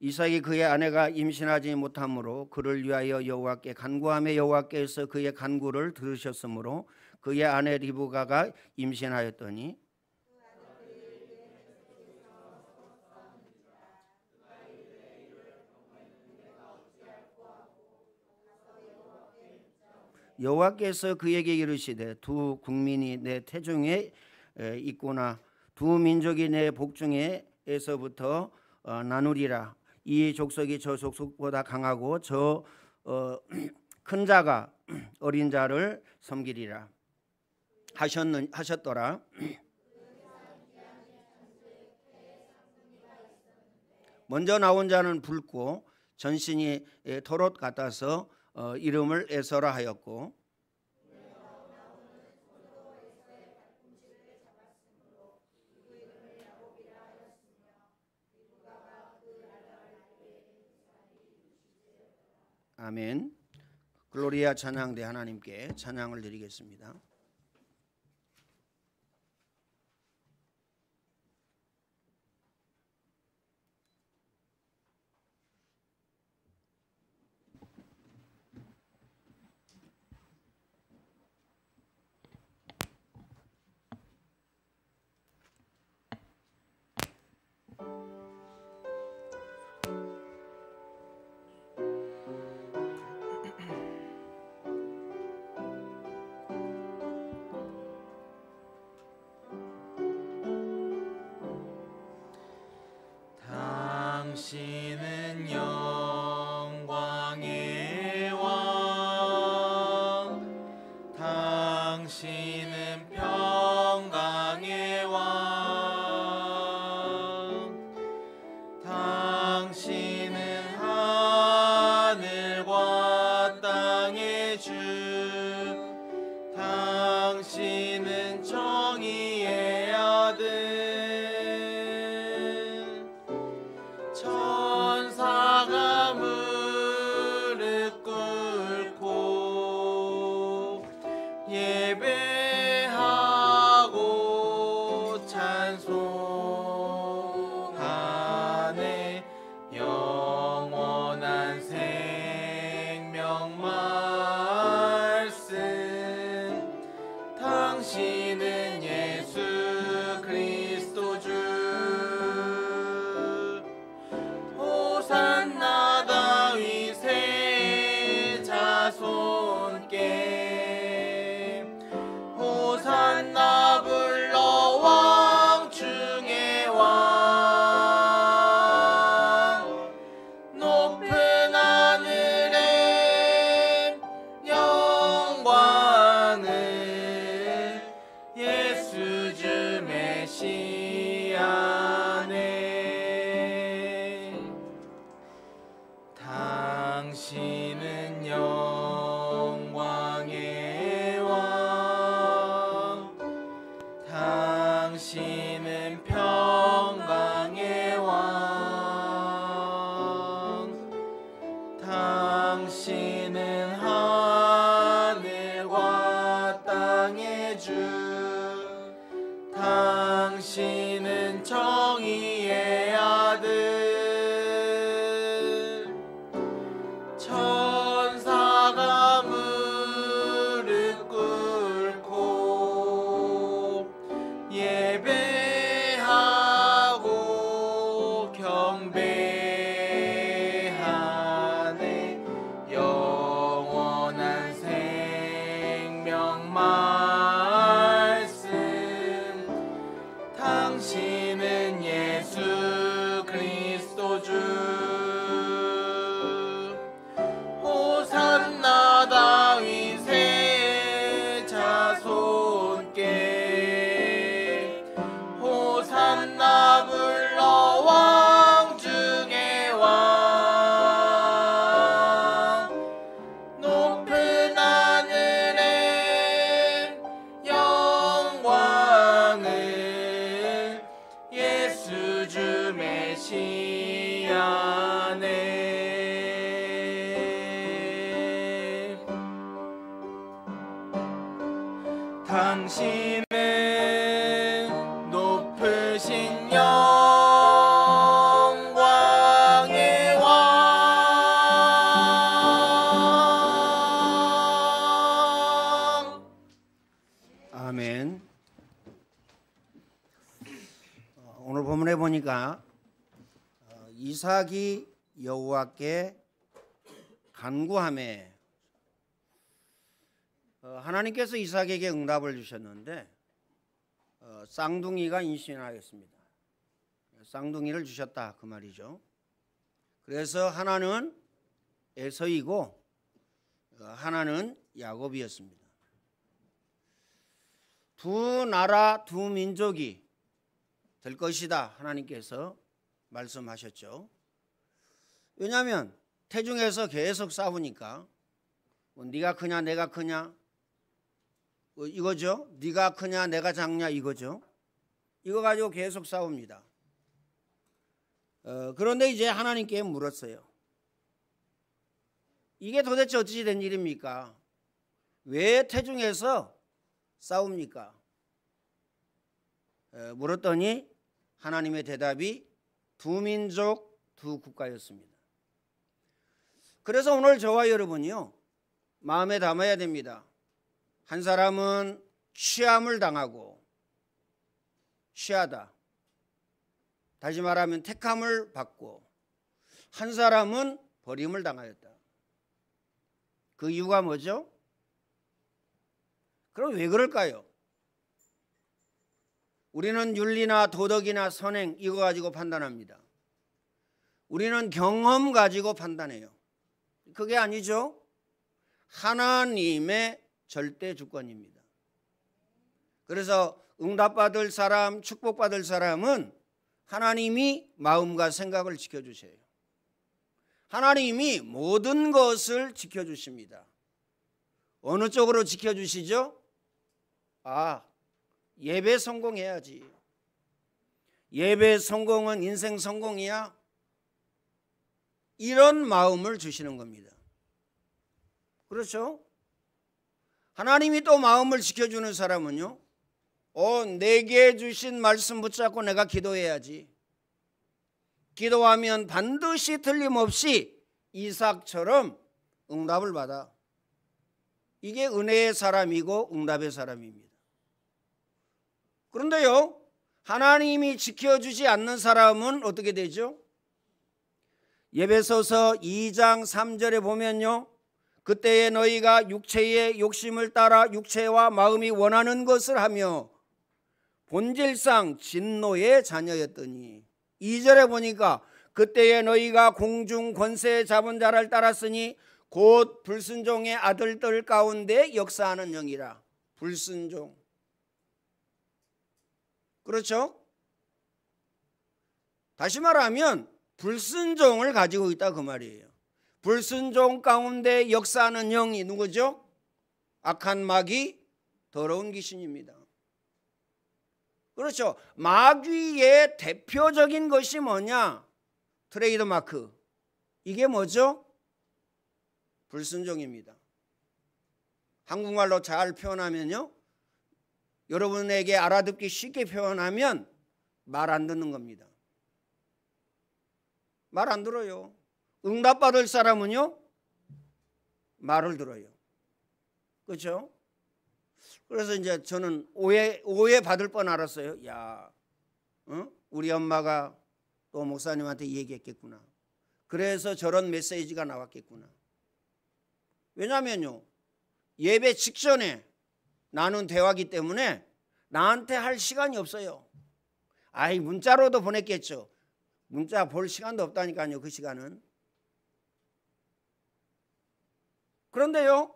이삭이 그의 아내가 임신하지 못하므로 그를 위하여 여호와께 간구하며 여호와께서 그의 간구를 들으셨으므로 그의 아내 리브가가 임신하였더니 여호와께서 그에게 이르시되 두 국민이 내 태중에 있구나. 두 민족이 내 복중에서부터 나누리라. 이 족속이 저 족속보다 강하고 저 큰 자가 어린 자를 섬기리라 하셨더라. 먼저 나온 자는 붉고 전신이 털옷 같아서 이름을 에서라 하였고 아멘. 글로리아 찬양대 하나님께 찬양을 드리겠습니다. 당신의 높으신 영광의 왕. 아멘. 오늘 본문에 보니까 이삭이 여호와께 간구하매 하나님께서 이삭에게 응답을 주셨는데 쌍둥이가 임신하였습니다. 쌍둥이를 주셨다 그 말이죠. 그래서 하나는 에서이고 하나는 야곱이었습니다. 두 나라 두 민족이 될 것이다 하나님께서 말씀하셨죠. 왜냐하면 태중에서 계속 싸우니까 네가 크냐 내가 크냐 이거죠. 네가 크냐 내가 작냐 이거죠. 이거 가지고 계속 싸웁니다. 그런데 이제 하나님께 물었어요. 이게 도대체 어찌 된 일입니까? 왜 태중에서 싸웁니까? 물었더니 하나님의 대답이 두 민족 두 국가였습니다. 그래서 오늘 저와 여러분이요 마음에 담아야 됩니다. 한 사람은 취함을 당하고 취하다. 다시 말하면 택함을 받고 한 사람은 버림을 당하였다. 그 이유가 뭐죠? 그럼 왜 그럴까요? 우리는 윤리나 도덕이나 선행 이거 가지고 판단합니다. 우리는 경험 가지고 판단해요. 그게 아니죠. 하나님의 절대 주권입니다. 그래서 응답받을 사람, 축복받을 사람은 하나님이 마음과 생각을 지켜주세요. 하나님이 모든 것을 지켜주십니다. 어느 쪽으로 지켜주시죠? 예배 성공해야지. 예배 성공은 인생 성공이야. 이런 마음을 주시는 겁니다. 그렇죠? 하나님이 또 마음을 지켜주는 사람은요, 내게 주신 말씀 붙잡고 내가 기도해야지. 기도하면 반드시 틀림없이 이삭처럼 응답을 받아. 이게 은혜의 사람이고 응답의 사람입니다. 그런데요, 하나님이 지켜주지 않는 사람은 어떻게 되죠? 에베소서 2장 3절에 보면요, 그때에 너희가 육체의 욕심을 따라 육체와 마음이 원하는 것을 하며 본질상 진노의 자녀였더니, 2절에 보니까 그때에 너희가 공중 권세 잡은 자를 따랐으니 곧 불순종의 아들들 가운데 역사하는 영이라. 불순종. 그렇죠? 다시 말하면 불순종을 가지고 있다 그 말이에요. 불순종 가운데 역사하는 영이 누구죠? 악한 마귀, 더러운 귀신입니다. 그렇죠. 마귀의 대표적인 것이 뭐냐? 트레이드 마크. 이게 뭐죠? 불순종입니다. 한국말로 잘 표현하면요, 여러분에게 알아듣기 쉽게 표현하면 말 안 듣는 겁니다. 말 안 들어요. 응답받을 사람은요, 말을 들어요. 그렇죠? 그래서 이제 저는 오해 받을 뻔 알았어요. 우리 엄마가 또 목사님한테 얘기했겠구나. 그래서 저런 메시지가 나왔겠구나. 왜냐면요, 예배 직전에 나눈 대화기 때문에 나한테 할 시간이 없어요. 문자로도 보냈겠죠. 문자 볼 시간도 없다니까요, 그 시간은. 그런데요,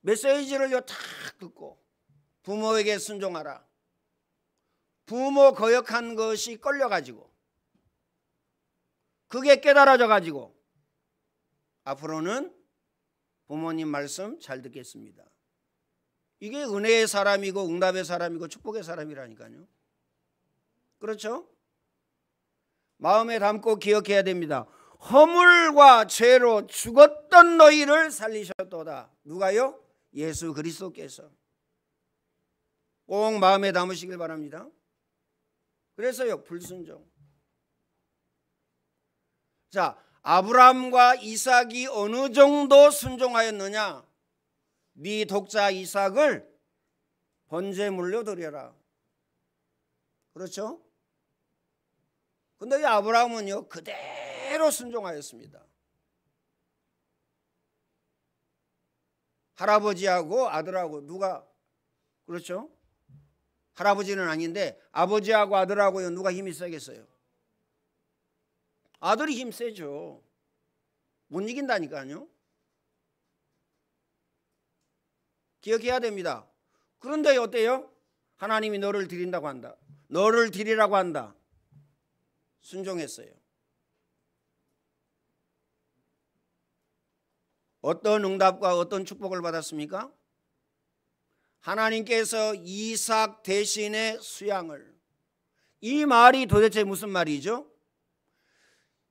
메시지를요 탁 듣고 부모에게 순종하라. 부모 거역한 것이 끌려가지고 그게 깨달아져가지고 앞으로는 부모님 말씀 잘 듣겠습니다. 이게 은혜의 사람이고 응답의 사람이고 축복의 사람이라니까요. 그렇죠? 마음에 담고 기억해야 됩니다. 허물과 죄로 죽었던 너희를 살리셨도다. 누가요? 예수 그리스도께서. 꼭 마음에 담으시길 바랍니다. 그래서요, 불순종. 자, 아브라함과 이삭이 어느 정도 순종하였느냐? 네 독자 이삭을 번제 물려드려라. 그렇죠? 근데 이 아브라함은요, 그대로 순종하였습니다. 할아버지하고 아들하고 누가, 그렇죠? 할아버지는 아닌데 아버지하고 아들하고요, 누가 힘이 세겠어요? 아들이 힘 세죠. 못 이긴다니까요. 기억해야 됩니다. 그런데 어때요? 하나님이 너를 드린다고 한다. 너를 드리라고 한다. 순종했어요. 어떤 응답과 어떤 축복을 받았습니까? 하나님께서 이삭 대신의 수양을. 이 말이 도대체 무슨 말이죠?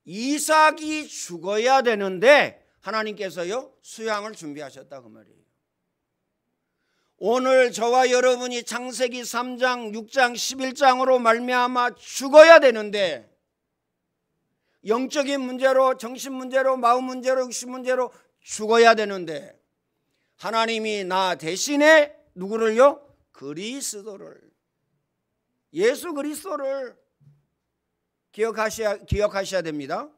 이삭이 죽어야 되는데 하나님께서요, 수양을 준비하셨다 그 말이에요. 오늘 저와 여러분이 창세기 3장, 6장, 11장으로 말미암아 죽어야 되는데, 영적인 문제로, 정신 문제로, 마음 문제로, 육신 문제로 죽어야 되는데, 하나님이 나 대신에 누구를요? 그리스도를, 예수 그리스도를 기억하셔야 됩니다.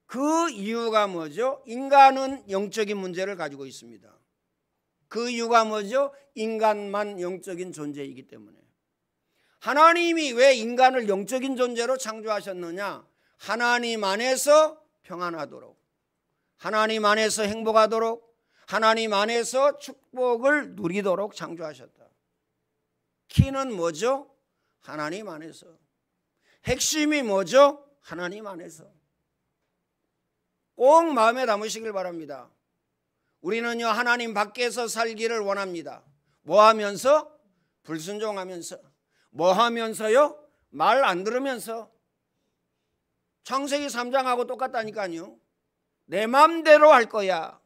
그 이유가 뭐죠? 인간은 영적인 문제를 가지고 있습니다. 그 이유가 뭐죠? 인간만 영적인 존재이기 때문에. 하나님이 왜 인간을 영적인 존재로 창조하셨느냐? 하나님 안에서 평안하도록, 하나님 안에서 행복하도록, 하나님 안에서 축복을 누리도록 창조하셨다. 키는 뭐죠? 하나님 안에서. 핵심이 뭐죠? 하나님 안에서. 꼭 마음에 담으시길 바랍니다. 우리는요, 하나님 밖에서 살기를 원합니다. 뭐 하면서? 불순종하면서. 뭐 하면서요? 말 안 들으면서. 창세기 3장하고 똑같다니까요. 내 맘대로 할 거야.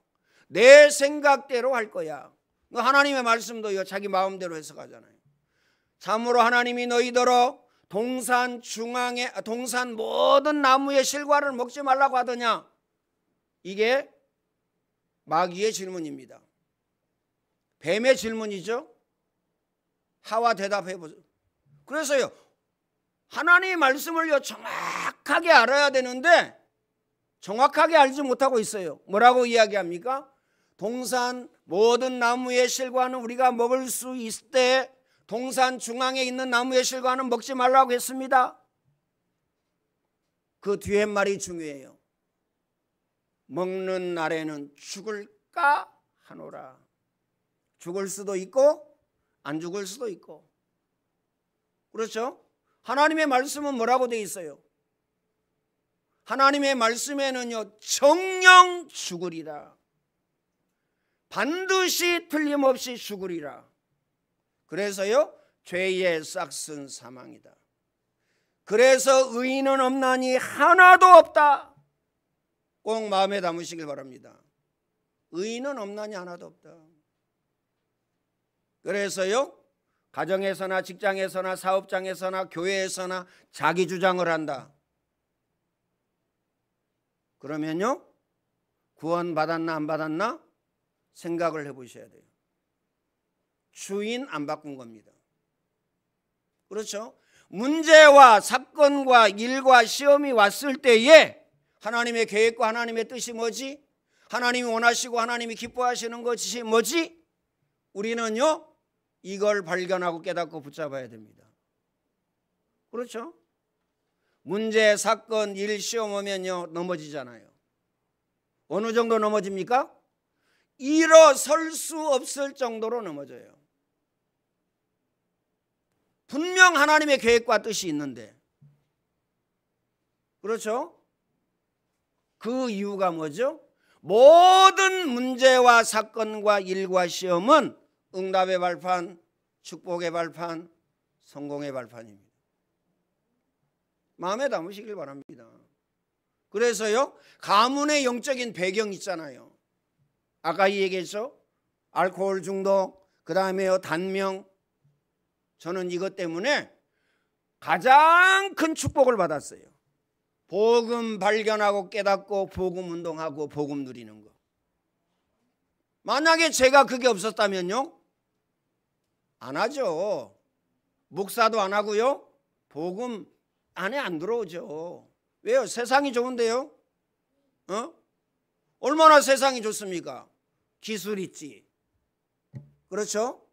내 생각대로 할 거야. 하나님의 말씀도요, 자기 마음대로 해석하잖아요. 참으로 하나님이 너희더러 동산 중앙에, 동산 모든 나무의 실과를 먹지 말라고 하더냐? 이게 마귀의 질문입니다. 뱀의 질문이죠. 하와 대답해 보세요. 그래서요, 하나님의 말씀을요, 정확하게 알아야 되는데 정확하게 알지 못하고 있어요. 뭐라고 이야기합니까? 동산 모든 나무의 실과는 우리가 먹을 수 있을 때 동산 중앙에 있는 나무의 실과는 먹지 말라고 했습니다. 그 뒤에 말이 중요해요. 먹는 날에는 죽을까 하노라. 죽을 수도 있고 안 죽을 수도 있고. 그렇죠? 하나님의 말씀은 뭐라고 되어 있어요? 하나님의 말씀에는요, 정령 죽으리라. 반드시 틀림없이 죽으리라. 그래서요, 죄의 싹슨 사망이다. 그래서 의인은 없나니 하나도 없다. 꼭 마음에 담으시길 바랍니다. 의인은 없나니 하나도 없다. 그래서요, 가정에서나 직장에서나 사업장에서나 교회에서나 자기 주장을 한다. 그러면요, 구원 받았나 안 받았나 생각을 해보셔야 돼요. 주인 안 바꾼 겁니다. 그렇죠? 문제와 사건과 일과 시험이 왔을 때에 하나님의 계획과 하나님의 뜻이 뭐지? 하나님이 원하시고 하나님이 기뻐하시는 것이 뭐지? 우리는요, 이걸 발견하고 깨닫고 붙잡아야 됩니다. 그렇죠? 문제, 사건, 일, 시험 오면요, 넘어지잖아요. 어느 정도 넘어집니까? 일어설 수 없을 정도로 넘어져요. 분명 하나님의 계획과 뜻이 있는데. 그렇죠? 그 이유가 뭐죠? 모든 문제와 사건과 일과 시험은 응답의 발판, 축복의 발판, 성공의 발판입니다. 마음에 담으시길 바랍니다. 그래서요, 가문의 영적인 배경 있잖아요. 아까 얘기했죠? 알코올 중독, 그 다음에요, 단명, 저는 이것 때문에 가장 큰 축복을 받았어요. 복음 발견하고 깨닫고 복음 운동하고 복음 누리는 거. 만약에 제가 그게 없었다면요, 안 하죠. 목사도 안 하고요, 복음 안에 안 들어오죠. 왜요? 세상이 좋은데요. 얼마나 세상이 좋습니까? 기술 있지. 그렇죠?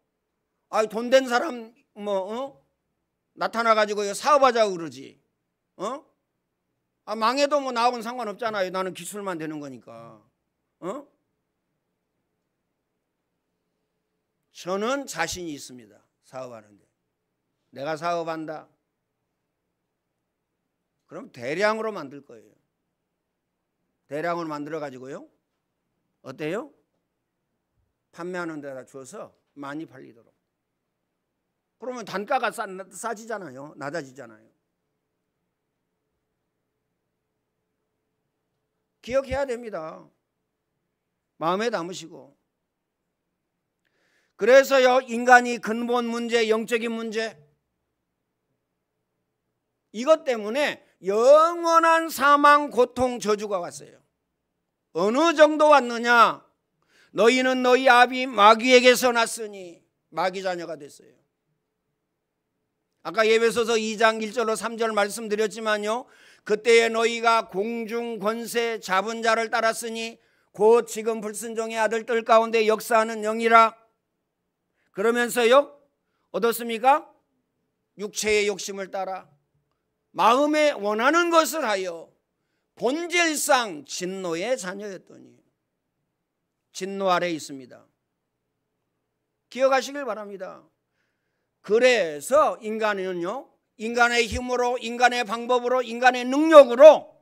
돈 된 사람 나타나 가지고 사업하자고 그러지. 망해도 뭐 나하고는 상관없잖아요. 나는 기술만 되는 거니까. 저는 자신이 있습니다. 사업하는데. 내가 사업한다. 그럼 대량으로 만들 거예요. 대량으로 만들어 가지고요, 어때요? 판매하는 데다 줘서 많이 팔리도록. 그러면 단가가 싸지잖아요. 낮아지잖아요. 기억해야 됩니다. 마음에 담으시고. 그래서요, 인간이 근본 문제, 영적인 문제, 이것 때문에 영원한 사망, 고통, 저주가 왔어요. 어느 정도 왔느냐? 너희는 너희 아비 마귀에게서 났으니, 마귀 자녀가 됐어요. 아까 예배소서 2장 1절로 3절 말씀드렸지만요, 그때에 너희가 공중 권세 잡은 자를 따랐으니 곧 지금 불순종의 아들들 가운데 역사하는 영이라. 그러면서요, 어떻습니까? 육체의 욕심을 따라 마음에 원하는 것을 하여 본질상 진노의 자녀였더니. 진노 아래 있습니다. 기억하시길 바랍니다. 그래서 인간은요, 인간의 힘으로, 인간의 방법으로, 인간의 능력으로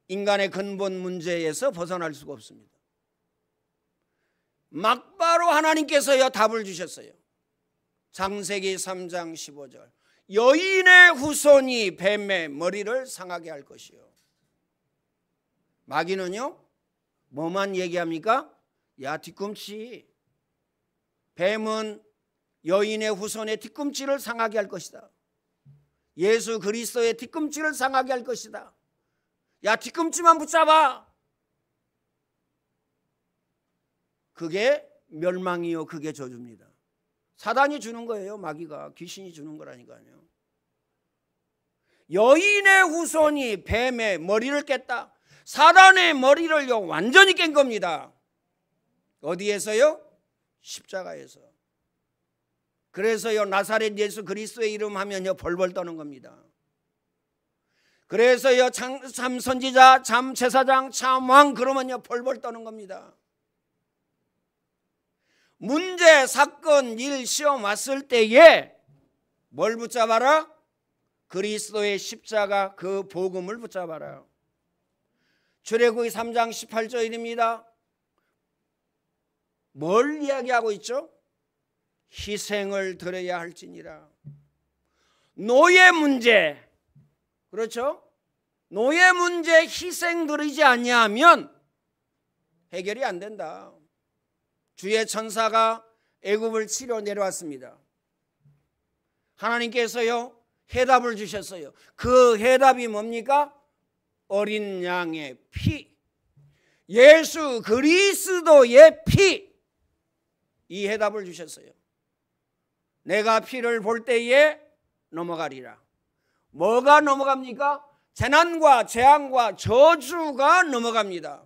인간의 근본 문제에서 벗어날 수가 없습니다. 막바로 하나님께서요, 답을 주셨어요. 창세기 3장 15절. 여인의 후손이 뱀의 머리를 상하게 할 것이요. 마귀는요, 뭐만 얘기합니까? 야, 뒤꿈치. 뱀은 여인의 후손의 뒤꿈치를 상하게 할 것이다. 예수 그리스도의 뒤꿈치를 상하게 할 것이다. 야, 뒤꿈치만 붙잡아. 그게 멸망이요, 그게 저주입니다. 사단이 주는 거예요. 마귀가, 귀신이 주는 거라니까요. 여인의 후손이 뱀의 머리를 깼다. 사단의 머리를요, 완전히 깬 겁니다. 어디에서요? 십자가에서. 그래서요, 나사렛 예수 그리스도의 이름 하면요, 벌벌 떠는 겁니다. 그래서요, 참 선지자, 참 제사장, 참 왕 그러면요, 벌벌 떠는 겁니다. 문제, 사건, 일, 시험 왔을 때에 뭘 붙잡아라? 그리스도의 십자가, 그 복음을 붙잡아라. 출애굽기 3장 18절입니다. 뭘 이야기하고 있죠? 희생을 드려야 할지니라. 노예 문제, 그렇죠? 노예 문제 희생 드리지 아니하면 해결이 안 된다. 주의 천사가 애굽을 치러 내려왔습니다. 하나님께서요, 해답을 주셨어요. 그 해답이 뭡니까? 어린 양의 피, 예수 그리스도의 피, 이 해답을 주셨어요. 내가 피를 볼 때에 넘어가리라. 뭐가 넘어갑니까? 재난과 재앙과 저주가 넘어갑니다.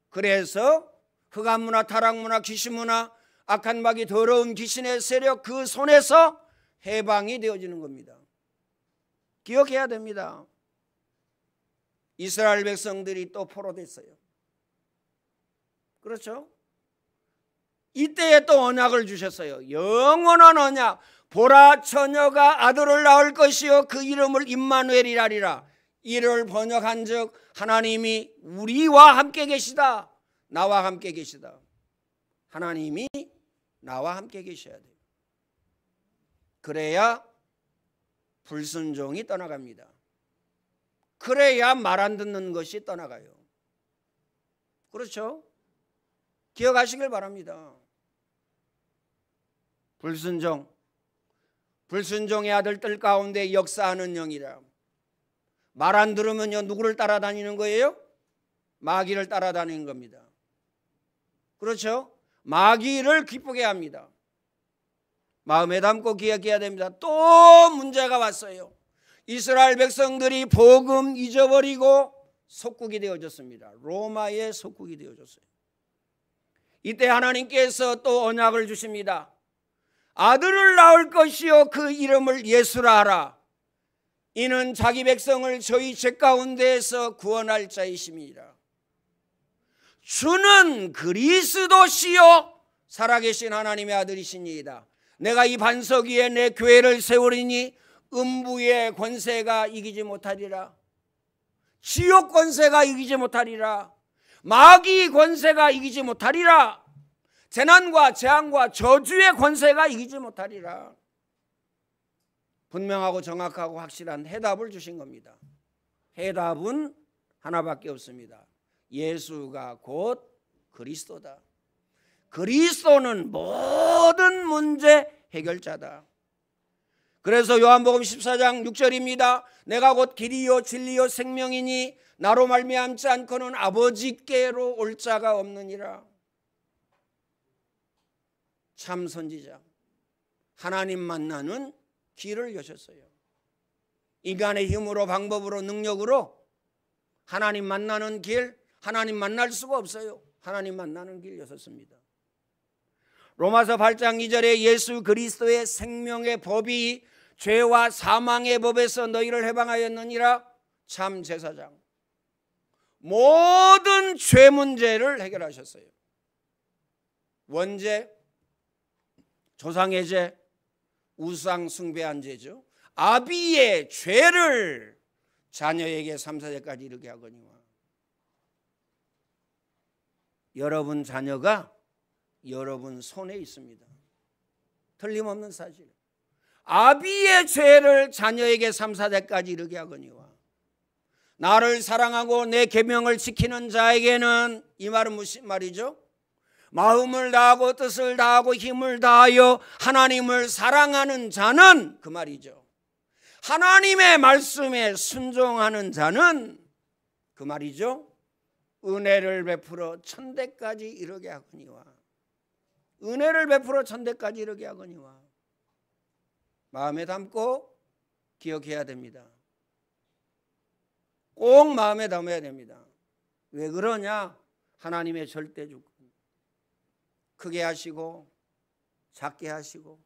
그래서 흑암문화, 타락문화, 귀신문화, 악한 마귀, 더러운 귀신의 세력, 그 손에서 해방이 되어지는 겁니다. 기억해야 됩니다. 이스라엘 백성들이 또 포로됐어요. 그렇죠? 이때에 또 언약을 주셨어요. 영원한 언약. 보라, 처녀가 아들을 낳을 것이요 그 이름을 임마누엘이라 하리라. 이를 번역한 즉 하나님이 우리와 함께 계시다. 나와 함께 계시다. 하나님이 나와 함께 계셔야 돼요. 그래야 불순종이 떠나갑니다. 그래야 말 안 듣는 것이 떠나가요. 그렇죠? 기억하시길 바랍니다. 불순종의 아들들 가운데 역사하는 영이라. 말 안 들으면요 누구를 따라다니는 거예요? 마귀를 따라다니는 겁니다. 그렇죠? 마귀를 기쁘게 합니다. 마음에 담고 기억해야 됩니다. 또 문제가 왔어요. 이스라엘 백성들이 복음 잊어버리고 속국이 되어졌습니다. 로마의 속국이 되어졌어요. 이때 하나님께서 또 언약을 주십니다. 아들을 낳을 것이요 그 이름을 예수라 하라. 이는 자기 백성을 저희 죄 가운데에서 구원할 자이심이라. 주는 그리스도시요 살아계신 하나님의 아들이시니이다. 내가 이 반석 위에 내 교회를 세우리니 음부의 권세가 이기지 못하리라. 지옥 권세가 이기지 못하리라. 마귀 권세가 이기지 못하리라. 재난과 재앙과 저주의 권세가 이기지 못하리라. 분명하고 정확하고 확실한 해답을 주신 겁니다. 해답은 하나밖에 없습니다. 예수가 곧 그리스도다. 그리스도는 모든 문제 해결자다. 그래서 요한복음 14장 6절입니다. 내가 곧 길이요 진리요 생명이니 나로 말미암지 않고는 아버지께로 올 자가 없느니라. 참 선지자, 하나님 만나는 길을 여셨어요. 인간의 힘으로 방법으로 능력으로 하나님 만나는 길, 하나님 만날 수가 없어요. 하나님 만나는 길 여셨습니다. 로마서 8장 2절에 예수 그리스도의 생명의 법이 죄와 사망의 법에서 너희를 해방하였느니라. 참 제사장, 모든 죄 문제를 해결하셨어요. 원죄, 조상의 죄, 우상 숭배한 죄죠. 아비의 죄를 자녀에게 3, 4대까지 이르게 하거니와. 여러분 자녀가 여러분 손에 있습니다. 틀림없는 사실. 아비의 죄를 자녀에게 3, 4대까지 이르게 하거니와. 나를 사랑하고 내 계명을 지키는 자에게는, 이 말은 무슨 말이죠? 마음을 다하고 뜻을 다하고 힘을 다하여 하나님을 사랑하는 자는, 그 말이죠. 하나님의 말씀에 순종하는 자는, 그 말이죠. 은혜를 베풀어 천대까지 이르게 하거니와. 은혜를 베풀어 천대까지 이르게 하거니와. 마음에 담고 기억해야 됩니다. 꼭 마음에 담아야 됩니다. 왜 그러냐? 하나님의 절대 주권. 크게 하시고 작게 하시고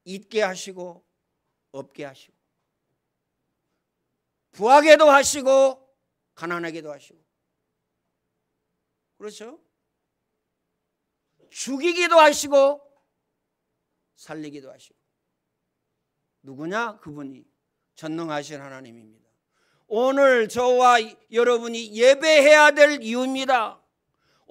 있게 하시고 없게 하시고 부하게도 하시고 가난하게도 하시고, 그렇죠? 죽이기도 하시고 살리기도 하시고. 누구냐? 그분이 전능하신 하나님입니다. 오늘 저와 여러분이 예배해야 될 이유입니다.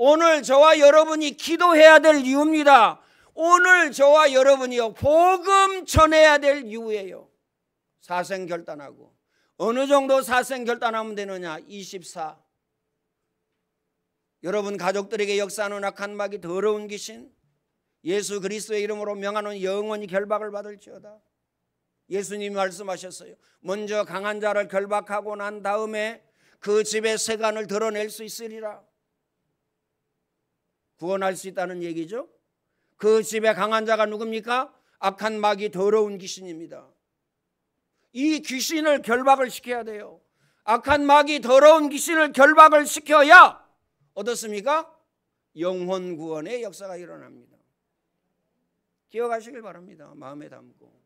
오늘 저와 여러분이 기도해야 될 이유입니다. 오늘 저와 여러분이요 복음 전해야 될 이유예요. 사생결단하고. 어느 정도 사생결단하면 되느냐? 24. 여러분 가족들에게 역사하는 악한 마귀 더러운 귀신 예수 그리스도의 이름으로 명하는 영원히 결박을 받을지어다. 예수님이 말씀하셨어요. 먼저 강한 자를 결박하고 난 다음에 그 집의 세간을 드러낼 수 있으리라. 구원할 수 있다는 얘기죠. 그 집에 강한 자가 누굽니까? 악한 마귀 더러운 귀신입니다. 이 귀신을 결박을 시켜야 돼요. 악한 마귀 더러운 귀신을 결박을 시켜야 어떻습니까? 영혼 구원의 역사가 일어납니다. 기억하시길 바랍니다. 마음에 담고.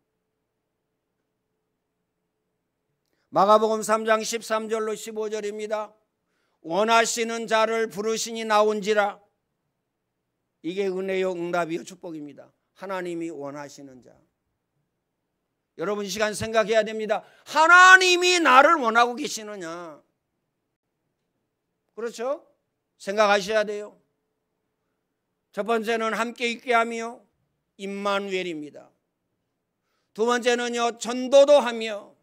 마가복음 3장 13절로 15절입니다. 원하시는 자를 부르시니 나온지라. 이게 은혜요 응답이요 축복입니다. 하나님이 원하시는 자. 여러분 이 시간 생각해야 됩니다. 하나님이 나를 원하고 계시느냐? 그렇죠? 생각하셔야 돼요. 첫 번째는 함께 있게 하며 임마누엘입니다. 두 번째는요 전도도 하며,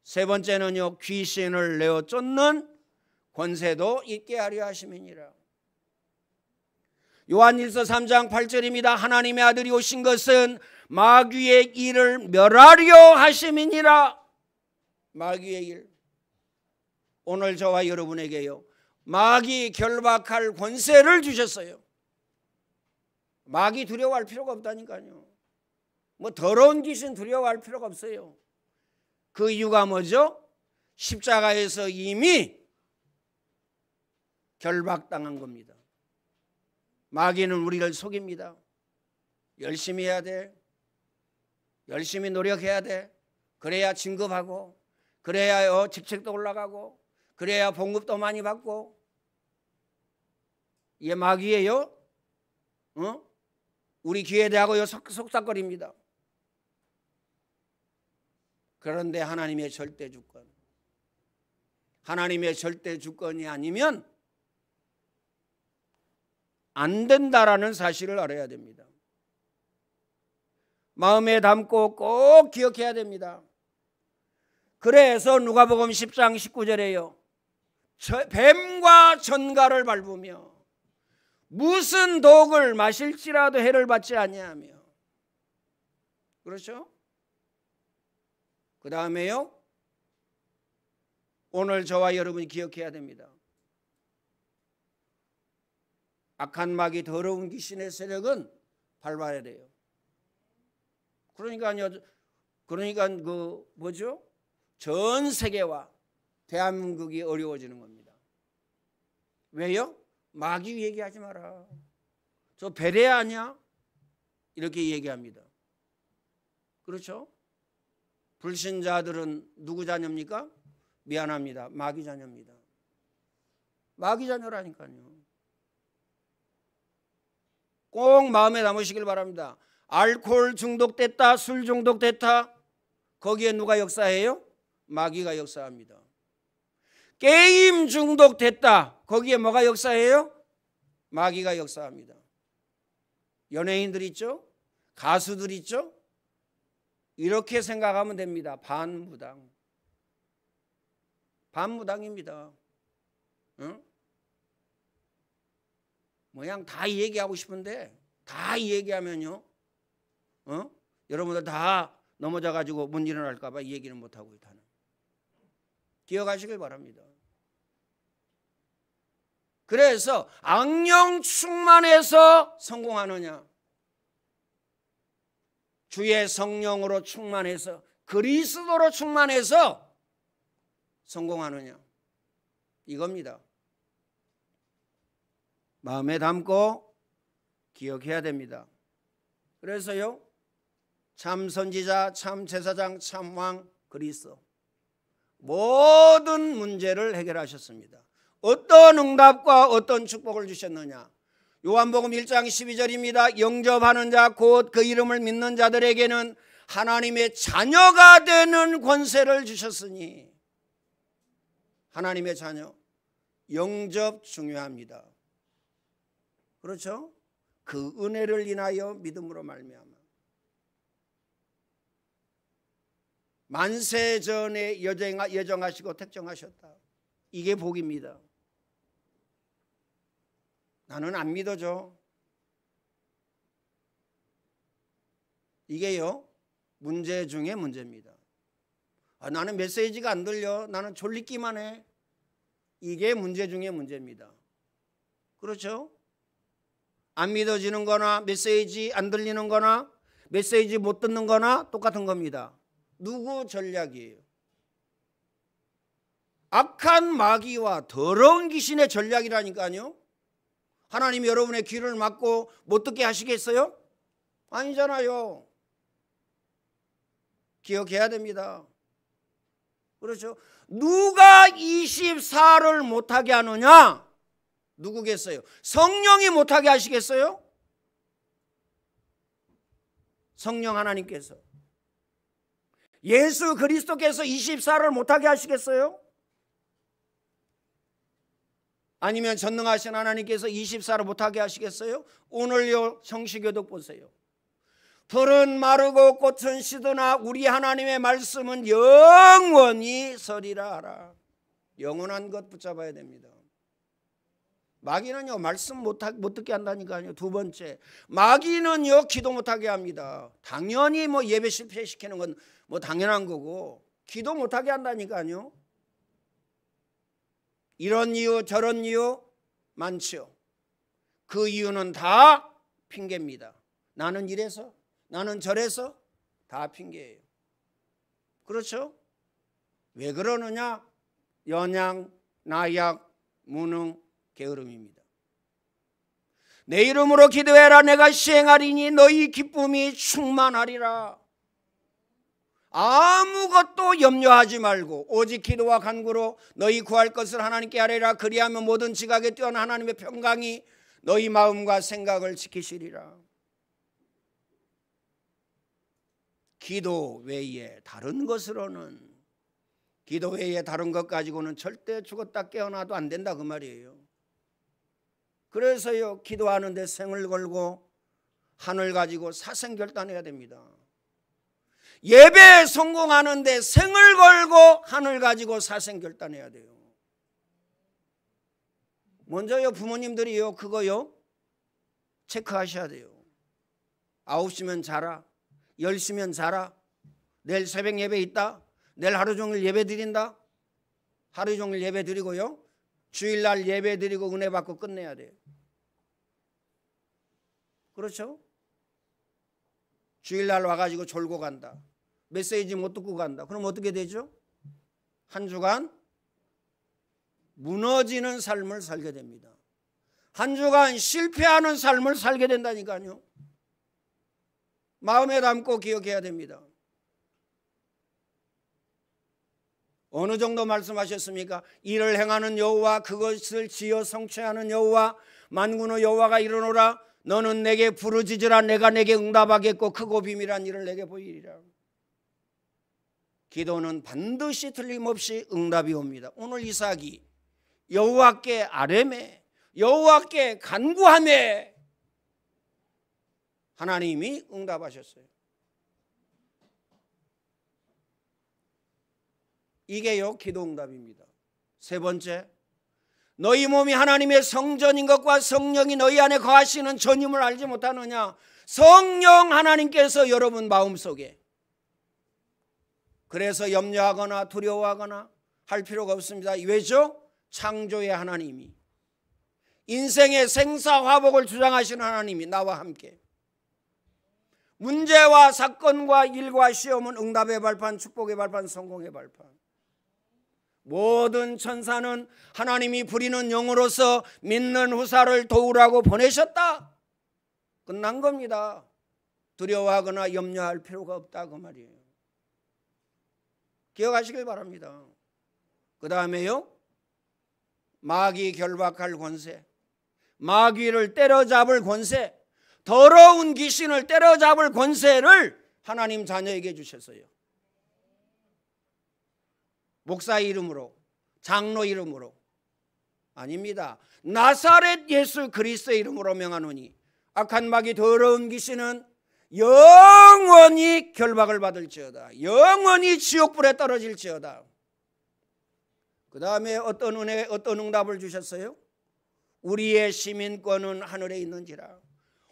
세 번째는요 귀신을 내어 쫓는 권세도 있게 하려 하심이니라. 요한일서 3장 8절입니다. 하나님의 아들이 오신 것은 마귀의 일을 멸하려 하심이니라. 마귀의 일. 오늘 저와 여러분에게요, 마귀 결박할 권세를 주셨어요. 마귀 두려워할 필요가 없다니까요. 뭐 더러운 귀신 두려워할 필요가 없어요. 그 이유가 뭐죠? 십자가에서 이미 결박당한 겁니다. 마귀는 우리를 속입니다. 열심히 해야 돼. 열심히 노력해야 돼. 그래야 진급하고, 그래야 직책도 올라가고, 그래야 봉급도 많이 받고. 이게 마귀예요. 우리 귀에 대하고 속삭거립니다. 그런데 하나님의 절대 주권, 하나님의 절대 주권이 아니면 안 된다라는 사실을 알아야 됩니다. 마음에 담고 꼭 기억해야 됩니다. 그래서 누가복음 10장 19절에요, 뱀과 전갈을 밟으며 무슨 독을 마실지라도 해를 받지 아니하며. 그렇죠? 그 다음에요, 오늘 저와 여러분이 기억해야 됩니다. 악한 마귀, 더러운 귀신의 세력은 밟아야 돼요. 그러니까 뭐죠? 전 세계와 대한민국이 어려워지는 겁니다. 왜요? 마귀 얘기하지 마라. 저 베레 아니야? 이렇게 얘기합니다. 그렇죠? 불신자들은 누구 자녀입니까? 미안합니다. 마귀 자녀입니다. 마귀 자녀라니까요. 꼭 마음에 담으시길 바랍니다. 알코올 중독됐다, 술 중독됐다, 거기에 누가 역사해요? 마귀가 역사합니다. 게임 중독됐다, 거기에 뭐가 역사해요? 마귀가 역사합니다. 연예인들 있죠? 가수들 있죠? 이렇게 생각하면 됩니다. 반무당. 반무당입니다. 모양 다 얘기하고 싶은데 다 얘기하면요, 여러분들 다 넘어져가지고 못 일어날까봐 이 얘기는 못하고 있다는. 기억하시길 바랍니다. 그래서 악령 충만해서 성공하느냐, 주의 성령으로 충만해서, 그리스도로 충만해서 성공하느냐, 이겁니다. 마음에 담고 기억해야 됩니다. 그래서요, 참 선지자, 참 제사장, 참 왕 그리스도 모든 문제를 해결하셨습니다. 어떤 응답과 어떤 축복을 주셨느냐, 요한복음 1장 12절입니다. 영접하는 자, 곧 그 이름을 믿는 자들에게는 하나님의 자녀가 되는 권세를 주셨으니. 하나님의 자녀, 영접 중요합니다. 그렇죠? 그 은혜를 인하여 믿음으로 말미암아 만세 전에 예정하시고 택정하셨다. 이게 복입니다. 나는 안 믿어져. 이게요, 문제 중에 문제입니다. 나는 메시지가 안 들려, 나는 졸리기만 해. 이게 문제 중에 문제입니다. 그렇죠? 안 믿어지는 거나 메시지 안 들리는 거나 메시지 못 듣는 거나 똑같은 겁니다. 누구 전략이에요? 악한 마귀와 더러운 귀신의 전략이라니까요. 하나님이 여러분의 귀를 막고 못 듣게 하시겠어요? 아니잖아요. 기억해야 됩니다. 그렇죠? 누가 24를 못하게 하느냐? 누구겠어요? 성령이 못하게 하시겠어요? 성령 하나님께서. 예수 그리스도께서 24를 못하게 하시겠어요? 아니면 전능하신 하나님께서 24를 못하게 하시겠어요? 오늘요 성시교독 보세요. 풀은 마르고 꽃은 시드나 우리 하나님의 말씀은 영원히 서리라 하라. 영원한 것 붙잡아야 됩니다. 마귀는요 말씀 못 듣게 한다니까요. 두 번째, 마귀는요 기도 못하게 합니다. 당연히 뭐 예배 실패시키는 건 뭐 당연한 거고 기도 못하게 한다니까요. 이런 이유 저런 이유 많죠. 그 이유는 다 핑계입니다. 나는 이래서 나는 저래서 다 핑계예요. 그렇죠? 왜 그러느냐? 연양, 나약, 무능, 게으름입니다. 내 이름으로 기도해라. 내가 시행하리니 너희 기쁨이 충만하리라. 아무것도 염려하지 말고 오직 기도와 간구로 너희 구할 것을 하나님께 아뢰라. 그리하면 모든 지각에 뛰어난 하나님의 평강이 너희 마음과 생각을 지키시리라. 기도 외에 다른 것으로는, 기도 외에 다른 것 가지고는 절대 죽었다 깨어나도 안 된다 그 말이에요. 그래서요 기도하는데 생을 걸고 한을 가지고 사생결단해야 됩니다. 예배에 성공하는데 생을 걸고 한을 가지고 사생결단해야 돼요. 먼저요 부모님들이요 그거요 체크하셔야 돼요. 9시면 자라, 10시면 자라, 내일 새벽 예배 있다, 내일 하루 종일 예배 드린다, 하루 종일 예배 드리고요 주일날 예배 드리고 은혜 받고 끝내야 돼요. 그렇죠? 주일날 와가지고 졸고 간다, 메시지 못 듣고 간다, 그럼 어떻게 되죠? 한 주간 무너지는 삶을 살게 됩니다. 한 주간 실패하는 삶을 살게 된다니까요. 마음에 담고 기억해야 됩니다. 어느 정도 말씀하셨습니까? 이를 행하는 여호와, 그것을 지어 성취하는 여호와, 만군의 여호와가 이르노라. 너는 내게 부르짖으라. 내가 내게 응답하겠고 크고 비밀한 일을 내게 보이리라. 기도는 반드시 틀림없이 응답이 옵니다. 오늘 이삭이 여호와께 아뢰매, 여호와께 간구하매 하나님이 응답하셨어요. 이게요 기도 응답입니다. 세 번째, 너희 몸이 하나님의 성전인 것과 성령이 너희 안에 거하시는 전임을 알지 못하느냐? 성령 하나님께서 여러분 마음속에, 그래서 염려하거나 두려워하거나 할 필요가 없습니다. 왜죠? 창조의 하나님이, 인생의 생사화복을 주장하시는 하나님이 나와 함께, 문제와 사건과 일과 시험은 응답의 발판, 축복의 발판, 성공의 발판. 모든 천사는 하나님이 부리는 영으로서 믿는 후사를 도우라고 보내셨다. 끝난 겁니다. 두려워하거나 염려할 필요가 없다 그 말이에요. 기억하시길 바랍니다. 그 다음에요 마귀 결박할 권세, 마귀를 때려잡을 권세, 더러운 귀신을 때려잡을 권세를 하나님 자녀에게 주셨어요. 목사 이름으로, 장로 이름으로 아닙니다. 나사렛 예수 그리스도의 이름으로 명하노니 악한 마귀 더러운 귀신은 영원히 결박을 받을지어다. 영원히 지옥불에 떨어질지어다. 그 다음에 어떤 은혜, 어떤 응답을 주셨어요? 우리의 시민권은 하늘에 있는지라.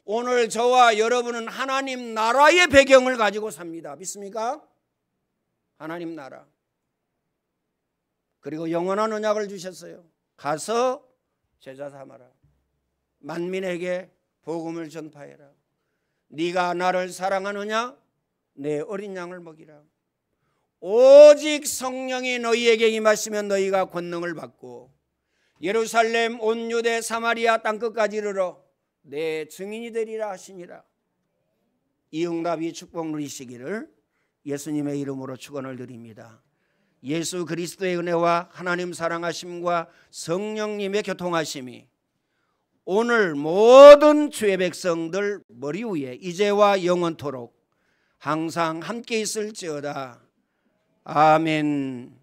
오늘 저와 여러분은 하나님 나라의 배경을 가지고 삽니다. 믿습니까? 하나님 나라. 그리고 영원한 언약을 주셨어요. 가서 제자 삼아라. 만민에게 복음을 전파해라. 네가 나를 사랑하느냐? 내 어린 양을 먹이라. 오직 성령이 너희에게 임하시면 너희가 권능을 받고 예루살렘 온 유대 사마리아 땅끝까지 이르러 내 증인이 되리라 하시니라. 이 응답이 축복 누리시기를 예수님의 이름으로 축원을 드립니다. 예수 그리스도의 은혜와 하나님 사랑하심과 성령님의 교통하심이 오늘 모든 주의 백성들 머리 위에 이제와 영원토록 항상 함께 있을지어다. 아멘.